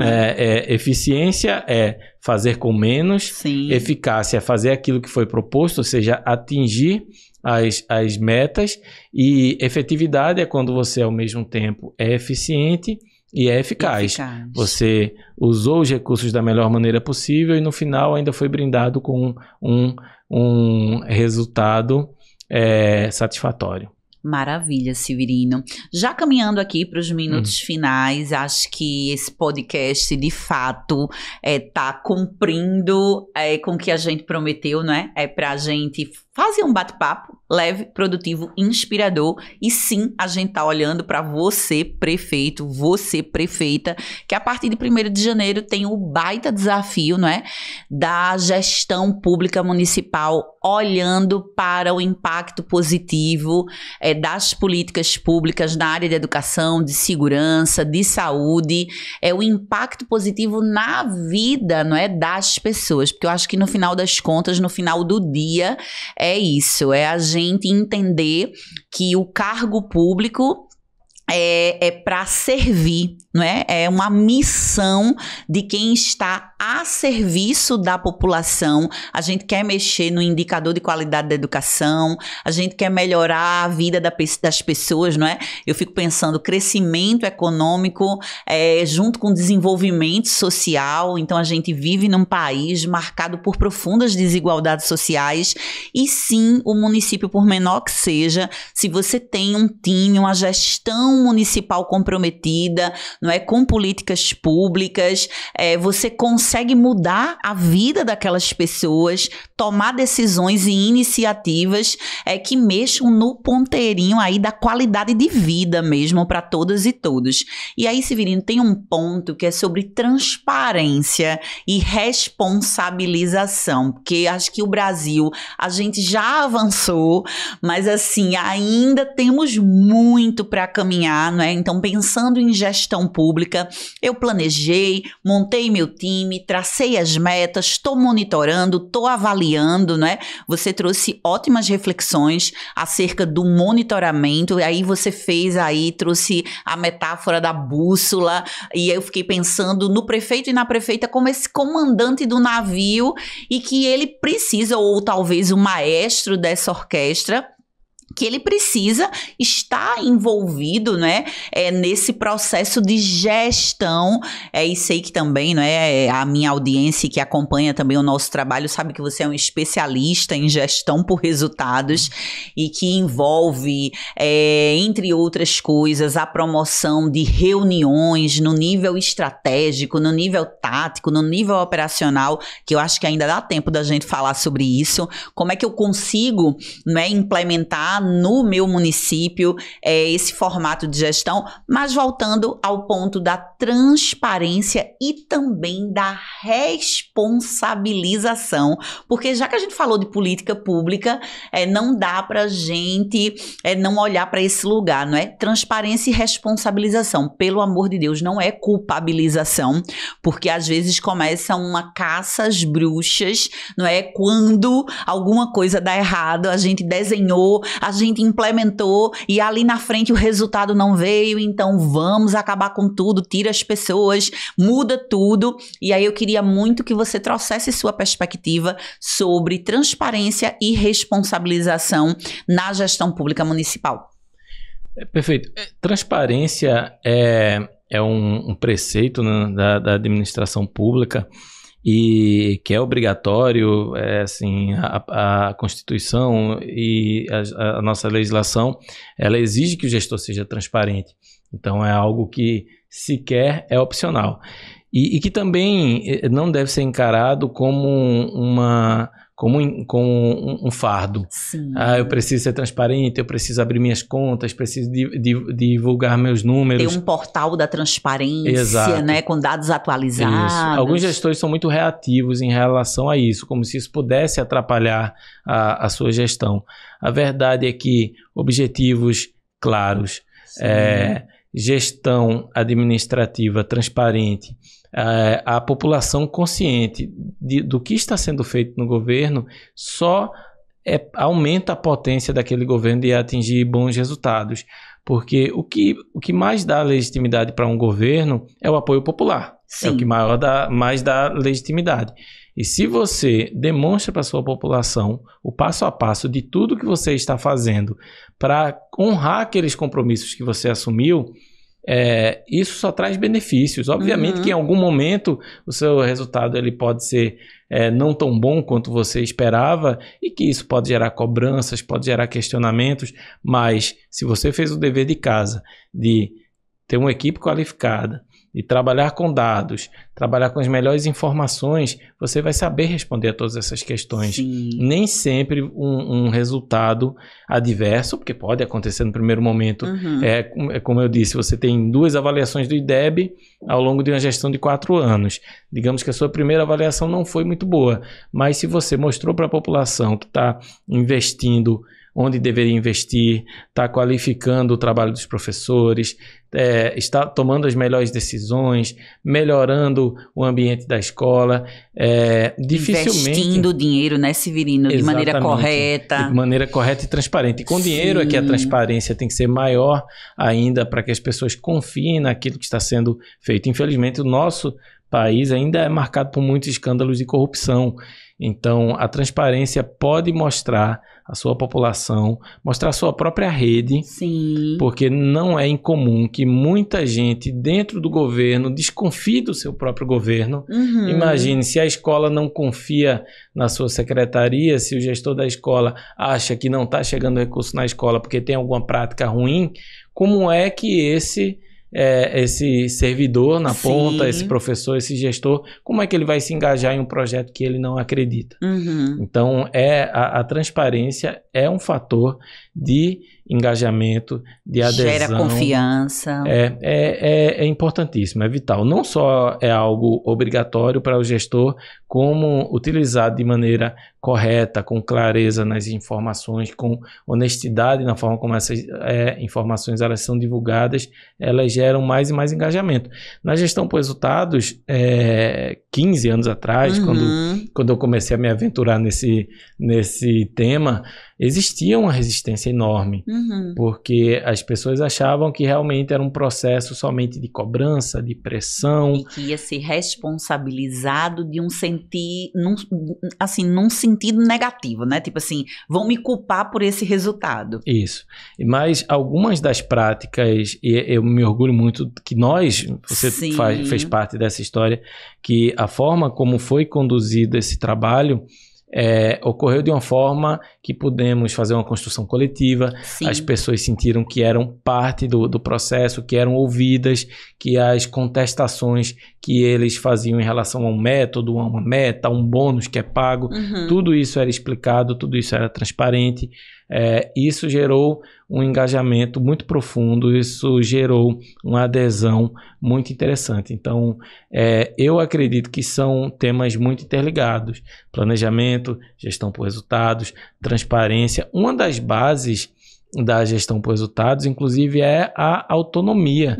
Eficiência é fazer com menos, Sim. Eficácia é fazer aquilo que foi proposto, ou seja, atingir as metas, e efetividade é quando você, ao mesmo tempo, é eficiente e é eficaz. Você usou os recursos da melhor maneira possível e, no final, ainda foi brindado com um resultado satisfatório. Maravilha, Severino. Já caminhando aqui para os minutos finais, acho que esse podcast, de fato, está cumprindo com o que a gente prometeu, né? Para a gente fazer um bate-papo leve, produtivo, inspirador. E sim, a gente está olhando para você, prefeito, você, prefeita, que a partir de 1º de janeiro tem o baita desafio, não é? Da gestão pública municipal, olhando para o impacto positivo das políticas públicas na área de educação, de segurança, de saúde, o impacto positivo na vida, não é, das pessoas, porque eu acho que no final das contas, no final do dia, é isso, é a gente entender que o cargo público é para servir, não é? É uma missão de quem está a serviço da população. A gente quer mexer no indicador de qualidade da educação, a gente quer melhorar a vida das pessoas, não é? Eu fico pensando crescimento econômico junto com desenvolvimento social. Então a gente vive num país marcado por profundas desigualdades sociais, e sim, o município, por menor que seja, se você tem um time, uma gestão municipal comprometida, não é, com políticas públicas, você consegue mudar a vida daquelas pessoas, tomar decisões e iniciativas que mexam no ponteirinho aí da qualidade de vida mesmo para todas e todos. E aí, Severino, tem um ponto que é sobre transparência e responsabilização, porque acho que o Brasil, a gente já avançou, mas assim, ainda temos muito para caminhar, não é? Então, pensando em gestão pública, eu planejei, montei meu time, tracei as metas, estou monitorando, estou avaliando, não é? Você trouxe ótimas reflexões acerca do monitoramento, e aí você trouxe a metáfora da bússola, e eu fiquei pensando no prefeito e na prefeita como esse comandante do navio, e que ele precisa, ou talvez o maestro dessa orquestra, que ele precisa estar envolvido, né, nesse processo de gestão, e sei que também, né, a minha audiência que acompanha também o nosso trabalho sabe que você é um especialista em gestão por resultados, e que envolve, entre outras coisas, a promoção de reuniões no nível estratégico, no nível tático, no nível operacional, que eu acho que ainda dá tempo da gente falar sobre isso. Como é que eu consigo, né, implementar no meu município esse formato de gestão, mas voltando ao ponto da transparência e também da responsabilização, porque já que a gente falou de política pública, não dá pra gente não olhar para esse lugar, não é? Transparência e responsabilização, pelo amor de Deus, não é culpabilização, porque às vezes começa uma caça às bruxas, não é? Quando alguma coisa dá errado, a gente desenhou, a gente implementou e ali na frente o resultado não veio, então vamos acabar com tudo, tira as pessoas, muda tudo. E aí eu queria muito que você trouxesse sua perspectiva sobre transparência e responsabilização na gestão pública municipal. Perfeito. Transparência é um preceito, né, da administração pública, e que é obrigatório, assim, a Constituição e a nossa legislação, ela exige que o gestor seja transparente. Então, é algo que sequer é opcional. E que também não deve ser encarado como um fardo. Sim. Eu preciso ser transparente, eu preciso abrir minhas contas, preciso divulgar meus números. Tem um portal da transparência, Exato. Né, com dados atualizados. Isso. Alguns gestores são muito reativos em relação a isso, como se isso pudesse atrapalhar a sua gestão. A verdade é que objetivos claros, gestão administrativa transparente, a população consciente do que está sendo feito no governo só aumenta a potência daquele governo de atingir bons resultados. Porque o que mais dá legitimidade para um governo é o apoio popular. Sim. É o que mais dá legitimidade. E se você demonstra para a sua população o passo a passo de tudo que você está fazendo para honrar aqueles compromissos que você assumiu, isso só traz benefícios. Obviamente que em algum momento o seu resultado ele pode ser não tão bom quanto você esperava e que isso pode gerar cobranças, pode gerar questionamentos, mas se você fez o dever de casa de ter uma equipe qualificada, de trabalhar com dados, trabalhar com as melhores informações, você vai saber responder a todas essas questões. Sim. Nem sempre um resultado adverso, porque pode acontecer no primeiro momento. Como eu disse, você tem 2 avaliações do IDEB ao longo de uma gestão de 4 anos. Digamos que a sua primeira avaliação não foi muito boa, mas se você mostrou para a população que está investindo onde deveria investir, está qualificando o trabalho dos professores, está tomando as melhores decisões, melhorando o ambiente da escola, dificilmente... Investindo dinheiro, né, Severino? De maneira correta. De maneira correta e transparente. E com dinheiro é que a transparência tem que ser maior ainda para que as pessoas confiem naquilo que está sendo feito. Infelizmente, o nosso país ainda é marcado por muitos escândalos de corrupção. Então, a transparência pode mostrar a sua população, mostrar a sua própria rede, Sim. Porque não é incomum que muita gente dentro do governo desconfie do seu próprio governo. Imagine, se a escola não confia na sua secretaria, se o gestor da escola acha que não está chegando recurso na escola porque tem alguma prática ruim, como é que esse servidor na ponta, esse professor, esse gestor, como é que ele vai se engajar em um projeto que ele não acredita? Então, a transparência é um fator de engajamento, de adesão. Gera confiança. É importantíssimo, é vital. Não só é algo obrigatório para o gestor, como utilizado de maneira correta, com clareza nas informações, com honestidade na forma como essas informações elas são divulgadas, elas geram mais e mais engajamento. Na gestão por resultados, 15 anos atrás, quando eu comecei a me aventurar nesse tema, existia uma resistência enorme, porque as pessoas achavam que realmente era um processo somente de cobrança, de pressão. E que ia ser responsabilizado de num sentido negativo, né? Tipo assim, vão me culpar por esse resultado. Isso. Mas algumas das práticas, e eu me orgulho muito que você fez parte dessa história, que a forma como foi conduzido esse trabalho ocorreu de uma forma que pudemos fazer uma construção coletiva. Sim. As pessoas sentiram que eram parte do processo, que eram ouvidas, que as contestações que eles faziam em relação a um método, a uma meta, a um bônus que é pago, tudo isso era explicado, tudo isso era transparente. Isso gerou um engajamento muito profundo, isso gerou uma adesão muito interessante. Então, eu acredito que são temas muito interligados: planejamento, gestão por resultados, transparência. Uma das bases da gestão por resultados, inclusive, é a autonomia,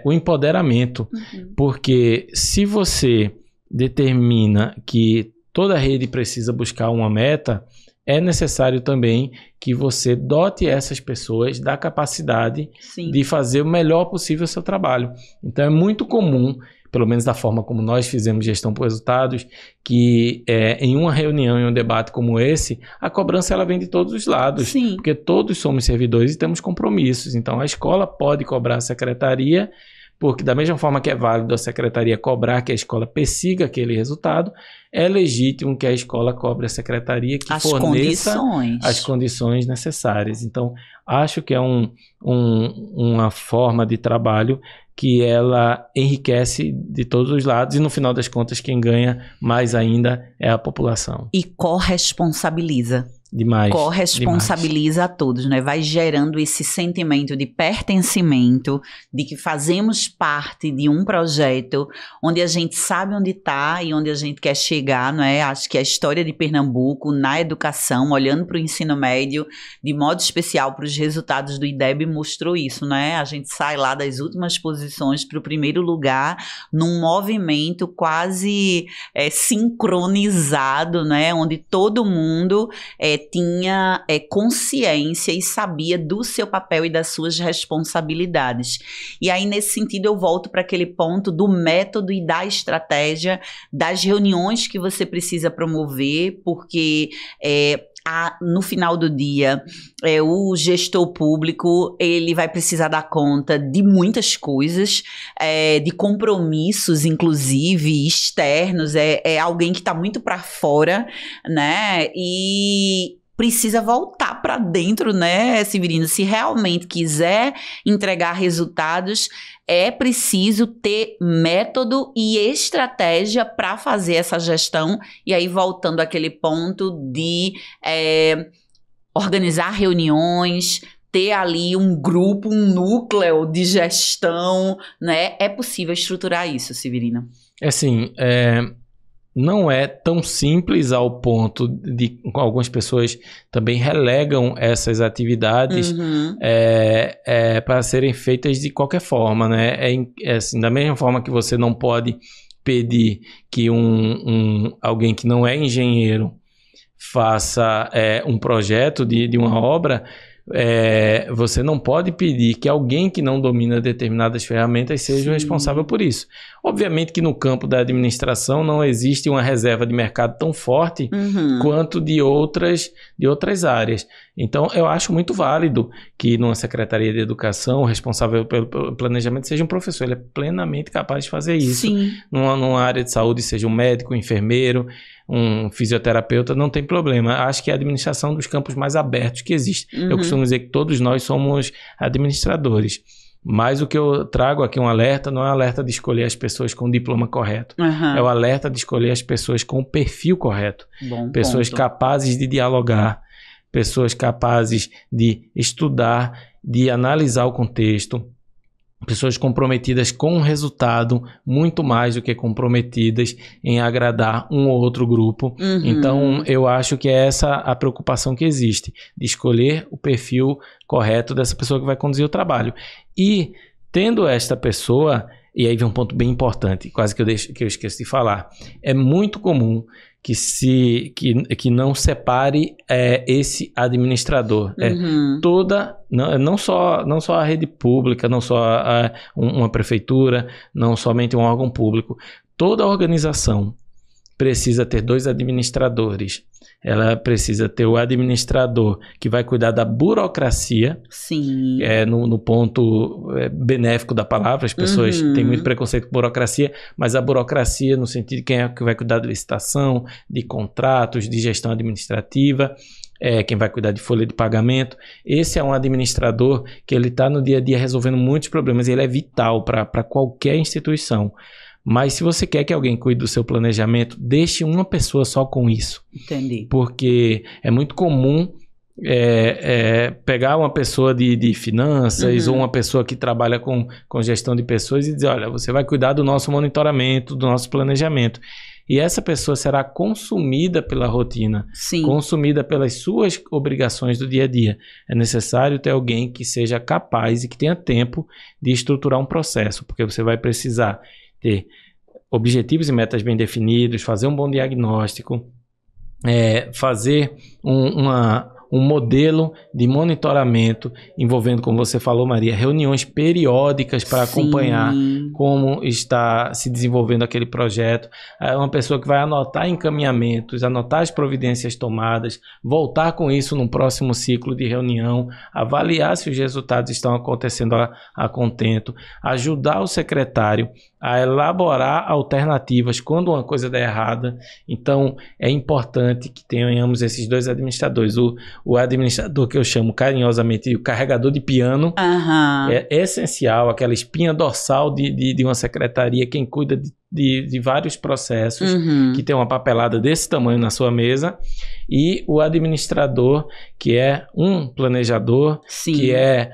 o empoderamento, porque se você determina que toda rede precisa buscar uma meta, é necessário também que você dote essas pessoas da capacidade de fazer o melhor possível o seu trabalho. Então é muito comum, pelo menos da forma como nós fizemos gestão por resultados, que em uma reunião, em um debate como esse, a cobrança ela vem de todos os lados, porque todos somos servidores e temos compromissos. Então a escola pode cobrar a secretaria, porque da mesma forma que é válido a secretaria cobrar que a escola persiga aquele resultado, é legítimo que a escola cobre a secretaria que forneça as condições necessárias. Então, acho que é uma forma de trabalho que ela enriquece de todos os lados e, no final das contas, quem ganha mais ainda é a população. E corresponsabiliza. Demais. Corresponsabiliza a todos, né? Vai gerando esse sentimento de pertencimento, de que fazemos parte de um projeto onde a gente sabe onde está e onde a gente quer chegar, não é? Acho que a história de Pernambuco na educação, olhando para o ensino médio, de modo especial para os resultados do IDEB, mostrou isso, né? A gente sai lá das últimas posições para o primeiro lugar num movimento quase sincronizado, né? Onde todo mundo tinha consciência e sabia do seu papel e das suas responsabilidades. E aí, nesse sentido, eu volto para aquele ponto do método e da estratégia das reuniões que você precisa promover, porque no final do dia, o gestor público, ele vai precisar dar conta de muitas coisas, de compromissos, inclusive, externos, é alguém que está muito para fora, né, e precisa voltar para dentro, né, Severino? Se realmente quiser entregar resultados, é preciso ter método e estratégia para fazer essa gestão. E aí, voltando àquele ponto de organizar reuniões, ter ali um grupo, um núcleo de gestão, né? É possível estruturar isso, Severino? Assim, não é tão simples ao ponto de algumas pessoas também relegam essas atividades para serem feitas de qualquer forma, né? Assim, da mesma forma que você não pode pedir que alguém que não é engenheiro faça um projeto de uma obra, você não pode pedir que alguém que não domina determinadas ferramentas seja o responsável por isso. Obviamente que no campo da administração não existe uma reserva de mercado tão forte quanto de outras áreas. Então, eu acho muito válido que numa Secretaria de Educação o responsável pelo planejamento seja um professor. Ele é plenamente capaz de fazer isso. Numa área de saúde, seja um médico, um enfermeiro, um fisioterapeuta, não tem problema. Acho que é a administração dos campos mais abertos que existe. Eu costumo dizer que todos nós somos administradores. Mas o que eu trago aqui, um alerta, não é um alerta de escolher as pessoas com o diploma correto. É o alerta de escolher as pessoas com o perfil correto. Pessoas capazes de dialogar, pessoas capazes de estudar, de analisar o contexto, pessoas comprometidas com o resultado muito mais do que comprometidas em agradar um ou outro grupo. Então, eu acho que é essa a preocupação que existe, de escolher o perfil correto dessa pessoa que vai conduzir o trabalho. E, tendo esta pessoa, e aí vem um ponto bem importante, quase que eu esqueci de falar, é muito comum que não separe esse administrador. Não só a rede pública, não só uma prefeitura, não somente um órgão público. Toda organização precisa ter 2 administradores. Ela precisa ter o administrador que vai cuidar da burocracia. No ponto benéfico da palavra. As pessoas têm muito preconceito com burocracia, mas a burocracia no sentido de quem é que vai cuidar de licitação, de contratos, de gestão administrativa, quem vai cuidar de folha de pagamento. Esse é um administrador que ele está no dia a dia resolvendo muitos problemas. Ele é vital para qualquer instituição. Mas se você quer que alguém cuide do seu planejamento, deixe uma pessoa só com isso. Entendi. Porque é muito comum pegar uma pessoa de finanças ou uma pessoa que trabalha com gestão de pessoas e dizer, olha, você vai cuidar do nosso monitoramento, do nosso planejamento. E essa pessoa será consumida pela rotina, consumida pelas suas obrigações do dia a dia. É necessário ter alguém que seja capaz e que tenha tempo de estruturar um processo, porque você vai precisar ter objetivos e metas bem definidos, fazer um bom diagnóstico, fazer um modelo de monitoramento envolvendo, como você falou, Maria, reuniões periódicas para acompanhar como está se desenvolvendo aquele projeto. É uma pessoa que vai anotar encaminhamentos, anotar as providências tomadas, voltar com isso no próximo ciclo de reunião, avaliar se os resultados estão acontecendo a contento, ajudar o secretário a elaborar alternativas quando uma coisa der errada. Então, é importante que tenhamos esses 2 administradores. O administrador que eu chamo carinhosamente de o carregador de piano é essencial, aquela espinha dorsal de uma secretaria, quem cuida de vários processos, que tem uma papelada desse tamanho na sua mesa, e o administrador, que é um planejador, que é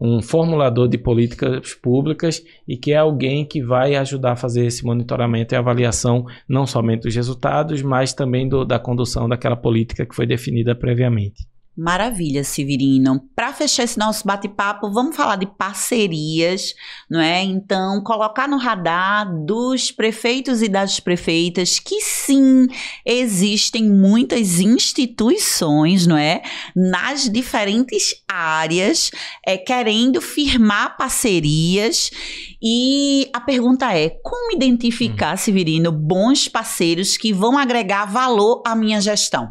um formulador de políticas públicas e que é alguém que vai ajudar a fazer esse monitoramento e avaliação não somente dos resultados, mas também da condução daquela política que foi definida previamente. Maravilha, Severino. Para fechar esse nosso bate-papo, vamos falar de parcerias, não é? Então, colocar no radar dos prefeitos e das prefeitas que sim, existem muitas instituições, não é? Nas diferentes áreas, querendo firmar parcerias. E a pergunta é, como identificar, Severino, bons parceiros que vão agregar valor à minha gestão?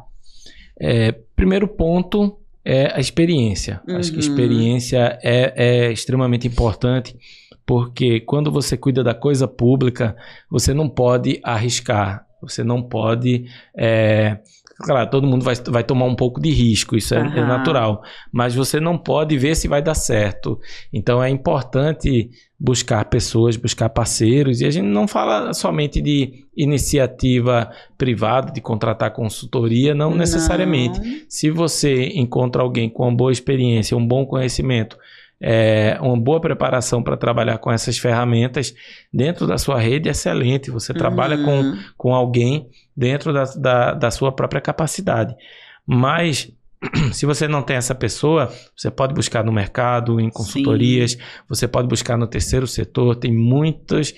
Primeiro ponto é a experiência. Acho que a experiência é extremamente importante, porque quando você cuida da coisa pública, você não pode arriscar, você não pode... Claro, todo mundo vai tomar um pouco de risco, isso é natural, mas você não pode ver se vai dar certo. Então é importante buscar pessoas, buscar parceiros, e a gente não fala somente de iniciativa privada, de contratar consultoria, não necessariamente. Se você encontra alguém com uma boa experiência, um bom conhecimento, uma boa preparação para trabalhar com essas ferramentas dentro da sua rede, excelente. Você trabalha com alguém dentro da sua própria capacidade. Mas se você não tem essa pessoa, você pode buscar no mercado, em consultorias, você pode buscar no terceiro setor. Tem muitos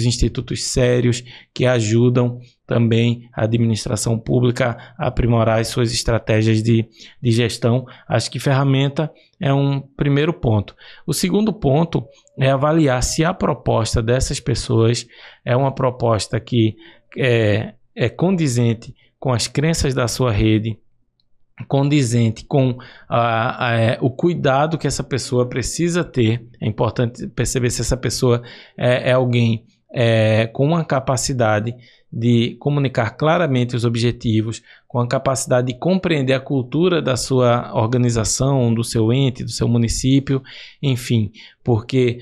institutos sérios que ajudam também a administração pública a aprimorar as suas estratégias de gestão. Acho que ferramenta é um primeiro ponto. O segundo ponto é avaliar se a proposta dessas pessoas é uma proposta que é condizente com as crenças da sua rede, condizente com o cuidado que essa pessoa precisa ter. É importante perceber se essa pessoa é alguém com uma capacidade de comunicar claramente os objetivos, com a capacidade de compreender a cultura da sua organização, do seu ente, do seu município, enfim, porque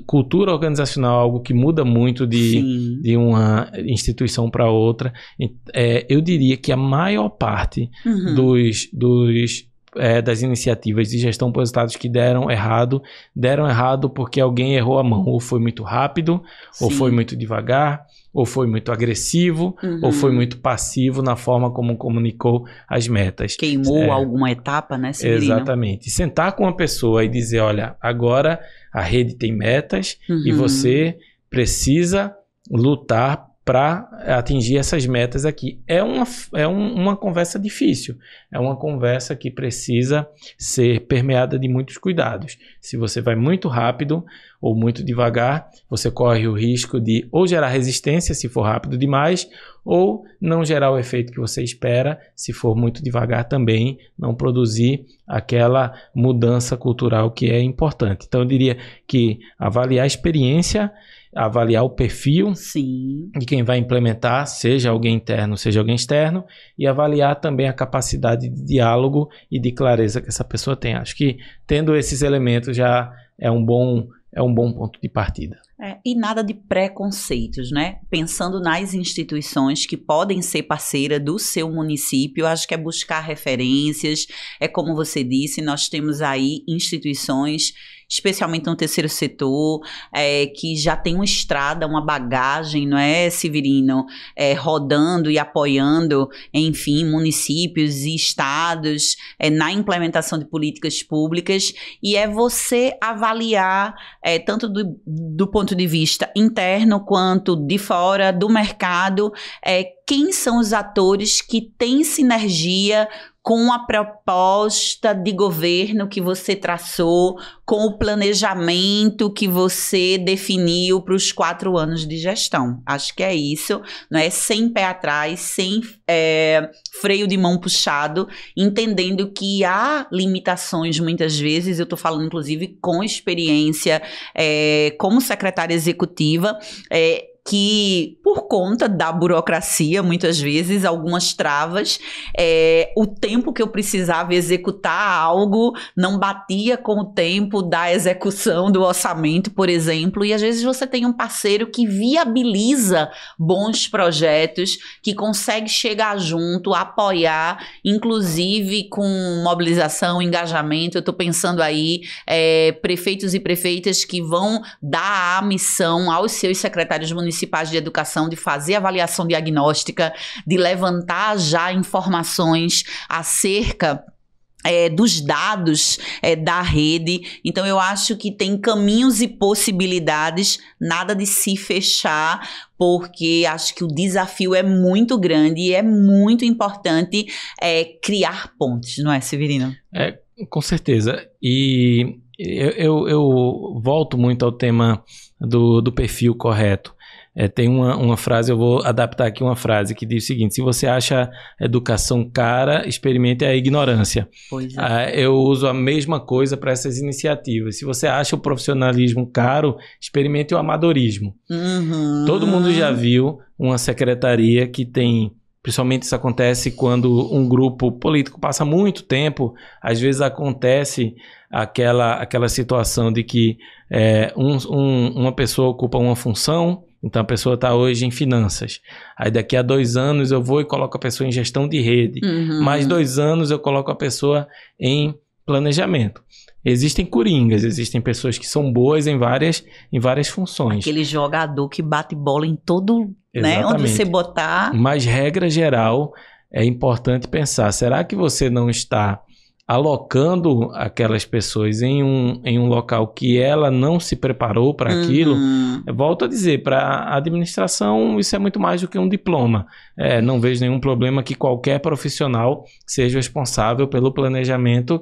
cultura organizacional é algo que muda muito de uma instituição para outra. Eu diria que a maior parte das iniciativas de gestão por resultados que deram errado porque alguém errou a mão, ou foi muito rápido, ou foi muito devagar, ou foi muito agressivo, ou foi muito passivo na forma como comunicou as metas. Queimou alguma etapa, né, Severino? Exatamente. Sentar com uma pessoa e dizer, olha, agora a rede tem metas e você precisa lutar para atingir essas metas aqui. É uma conversa difícil, é uma conversa que precisa ser permeada de muitos cuidados. Se você vai muito rápido ou muito devagar, você corre o risco de ou gerar resistência se for rápido demais, ou não gerar o efeito que você espera se for muito devagar também, não produzir aquela mudança cultural que é importante. Então eu diria que avaliar a experiência, avaliar o perfil de quem vai implementar, seja alguém interno, seja alguém externo, e avaliar também a capacidade de diálogo e de clareza que essa pessoa tem. Acho que tendo esses elementos já é um bom ponto de partida. E nada de preconceitos, né? Pensando nas instituições que podem ser parceira do seu município, acho que é buscar referências, como você disse, nós temos aí instituições, especialmente no terceiro setor, que já tem uma estrada, uma bagagem, não é, Severino? Rodando e apoiando, enfim, municípios e estados na implementação de políticas públicas, e você avaliar, tanto do ponto de vista interno quanto de fora do mercado, quem são os atores que têm sinergia com a proposta de governo que você traçou, com o planejamento que você definiu para os 4 anos de gestão. Acho que é isso, não é? Sem pé atrás, sem freio de mão puxado, entendendo que há limitações muitas vezes. Eu estou falando, inclusive, com experiência como secretária executiva, que por conta da burocracia, muitas vezes, algumas travas, o tempo que eu precisava executar algo não batia com o tempo da execução do orçamento, por exemplo, e às vezes você tem um parceiro que viabiliza bons projetos, que consegue chegar junto, apoiar, inclusive com mobilização, engajamento. Eu estou pensando aí, prefeitos e prefeitas que vão dar a missão aos seus secretários municipais de educação de fazer avaliação diagnóstica, de levantar já informações acerca dos dados da rede. Então, eu acho que tem caminhos e possibilidades, nada de se fechar, porque acho que o desafio é muito grande e é muito importante criar pontes, não é, Severino? Com certeza. E eu volto muito ao tema do perfil correto. Tem uma frase, eu vou adaptar aqui uma frase que diz o seguinte: se você acha a educação cara, experimente a ignorância. Pois é. Eu uso a mesma coisa para essas iniciativas. Se você acha o profissionalismo caro, experimente o amadorismo. Uhum. Todo mundo já viu uma secretaria que tem... Principalmente isso acontece quando um grupo político passa muito tempo. Às vezes acontece aquela situação de que uma pessoa ocupa uma função. Então a pessoa está hoje em finanças. Aí daqui a 2 anos eu vou e coloco a pessoa em gestão de rede. Uhum. Mais 2 anos eu coloco a pessoa em planejamento. Existem coringas, existem pessoas que são boas em várias funções. Aquele jogador que bate bola em todo, né, onde você botar. Mas regra geral, é importante pensar, será que você não está alocando aquelas pessoas em um local que ela não se preparou para aquilo? Eu volto a dizer, para a administração isso é muito mais do que um diploma. Não vejo nenhum problema que qualquer profissional seja responsável pelo planejamento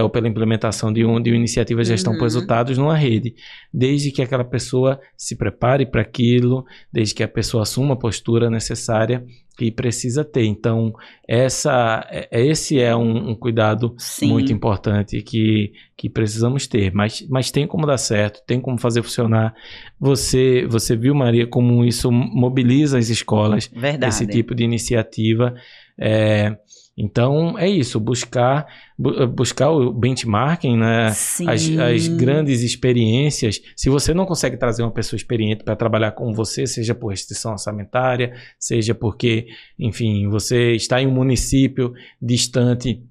ou pela implementação de uma iniciativa de gestão por resultados numa rede, desde que aquela pessoa se prepare para aquilo, desde que a pessoa assuma a postura necessária que precisa ter. Então, esse é um cuidado Sim. muito importante que precisamos ter, mas tem como dar certo, tem como fazer funcionar. Você viu, Maria, como isso mobiliza as escolas. Verdade. Esse tipo de iniciativa. Então, é isso, buscar o benchmarking, né? As grandes experiências. Se você não consegue trazer uma pessoa experiente para trabalhar com você, seja por restrição orçamentária, seja porque, enfim, você está em um município distante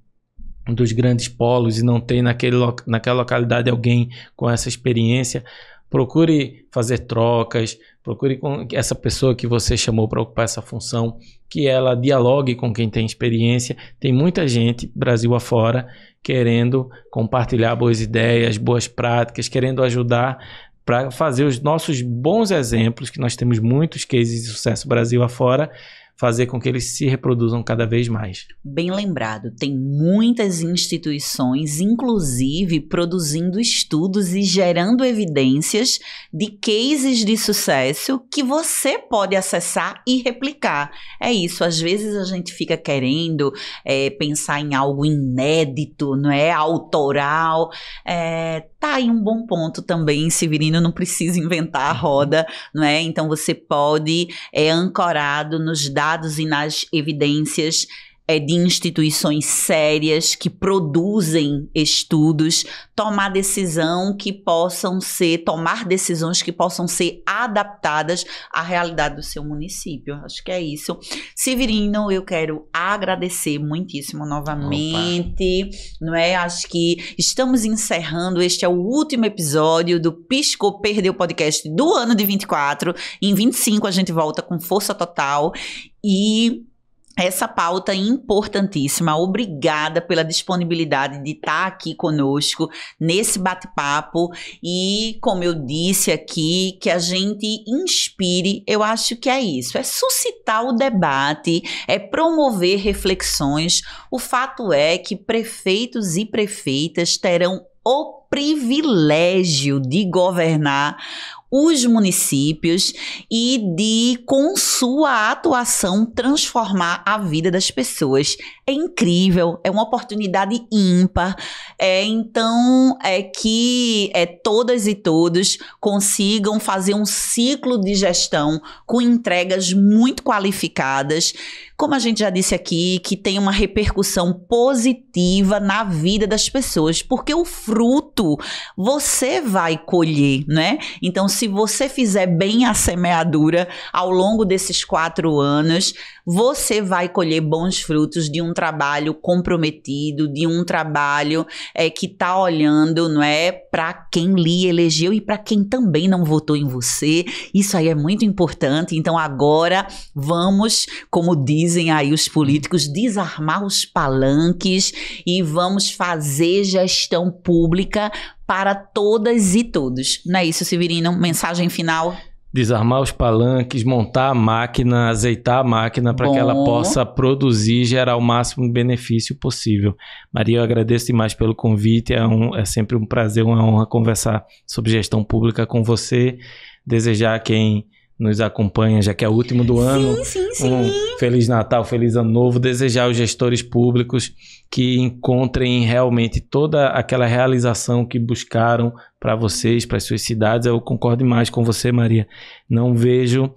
dos grandes polos e não tem naquela localidade alguém com essa experiência, procure fazer trocas, procure com essa pessoa que você chamou para ocupar essa função, que ela dialogue com quem tem experiência. Tem muita gente, Brasil afora, querendo compartilhar boas ideias, boas práticas, querendo ajudar para fazer os nossos bons exemplos, que nós temos muitos cases de sucesso Brasil afora, fazer com que eles se reproduzam cada vez mais. Bem lembrado, tem muitas instituições, inclusive, produzindo estudos e gerando evidências de cases de sucesso que você pode acessar e replicar. É isso, às vezes a gente fica querendo pensar em algo inédito, não é? Autoral. Tá aí um bom ponto também, Severino, não precisa inventar a roda, não é? Então você pode, ancorado nos dados e nas evidências de instituições sérias que produzem estudos, tomar decisões que possam ser adaptadas à realidade do seu município. Acho que é isso. Severino, eu quero agradecer muitíssimo novamente. Não é? Acho que estamos encerrando. Este é o último episódio do Piscou Perdeu Podcast do ano de 24. Em 25 a gente volta com força total e essa pauta importantíssima. Obrigada pela disponibilidade de estar aqui conosco nesse bate-papo e, como eu disse aqui, que a gente inspire. Eu acho que é isso, é suscitar o debate, é promover reflexões. O fato é que prefeitos e prefeitas terão o privilégio de governar os municípios e de, com sua atuação, transformar a vida das pessoas. É incrível, é uma oportunidade ímpar. Então, que todas e todos consigam fazer um ciclo de gestão com entregas muito qualificadas, como a gente já disse aqui, que tem uma repercussão positiva na vida das pessoas, porque o fruto você vai colher, né? Então, se você fizer bem a semeadura ao longo desses 4 anos, você vai colher bons frutos de um trabalho comprometido, de um trabalho que está olhando, não é, para quem lhe elegeu e para quem também não votou em você. Isso aí é muito importante. Então, agora vamos, como diz dizem aí os políticos, desarmar os palanques e vamos fazer gestão pública para todas e todos. Não é isso, Severino? Mensagem final? Desarmar os palanques, montar a máquina, azeitar a máquina para que ela possa produzir e gerar o máximo de benefício possível. Maria, eu agradeço demais pelo convite, é sempre um prazer, uma honra conversar sobre gestão pública com você, desejar a quem nos acompanha, já que é o último do ano, sim. Um Feliz Natal, Feliz Ano Novo, desejar aos gestores públicos que encontrem realmente toda aquela realização que buscaram para vocês, para as suas cidades. Eu concordo demais com você, Maria. Não vejo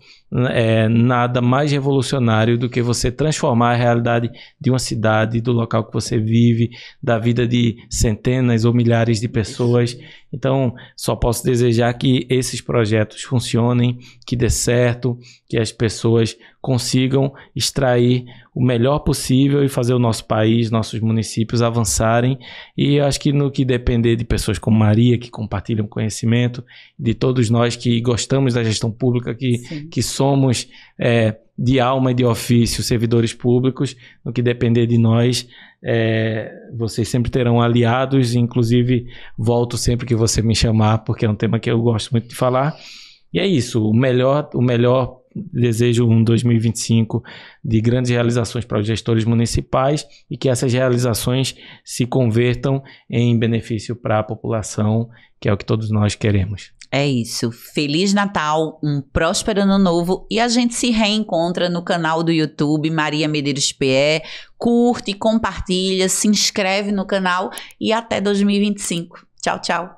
nada mais revolucionário do que você transformar a realidade de uma cidade, do local que você vive, da vida de centenas ou milhares de pessoas. Então, só posso desejar que esses projetos funcionem, que dê certo, que as pessoas consigam extrair o melhor possível e fazer o nosso país, nossos municípios avançarem. E acho que no que depender de pessoas como Maria, que compartilham conhecimento, de todos nós que gostamos da gestão pública, que somos de alma e de ofício servidores públicos, no que depender de nós, vocês sempre terão aliados, inclusive volto sempre que você me chamar, porque é um tema que eu gosto muito de falar. E é isso, o melhor desejo um 2025 de grandes realizações para os gestores municipais e que essas realizações se convertam em benefício para a população, que é o que todos nós queremos. É isso. Feliz Natal, um próspero Ano Novo e a gente se reencontra no canal do YouTube Maria Medeiros PE. Curte, compartilha, se inscreve no canal e até 2025. Tchau, tchau.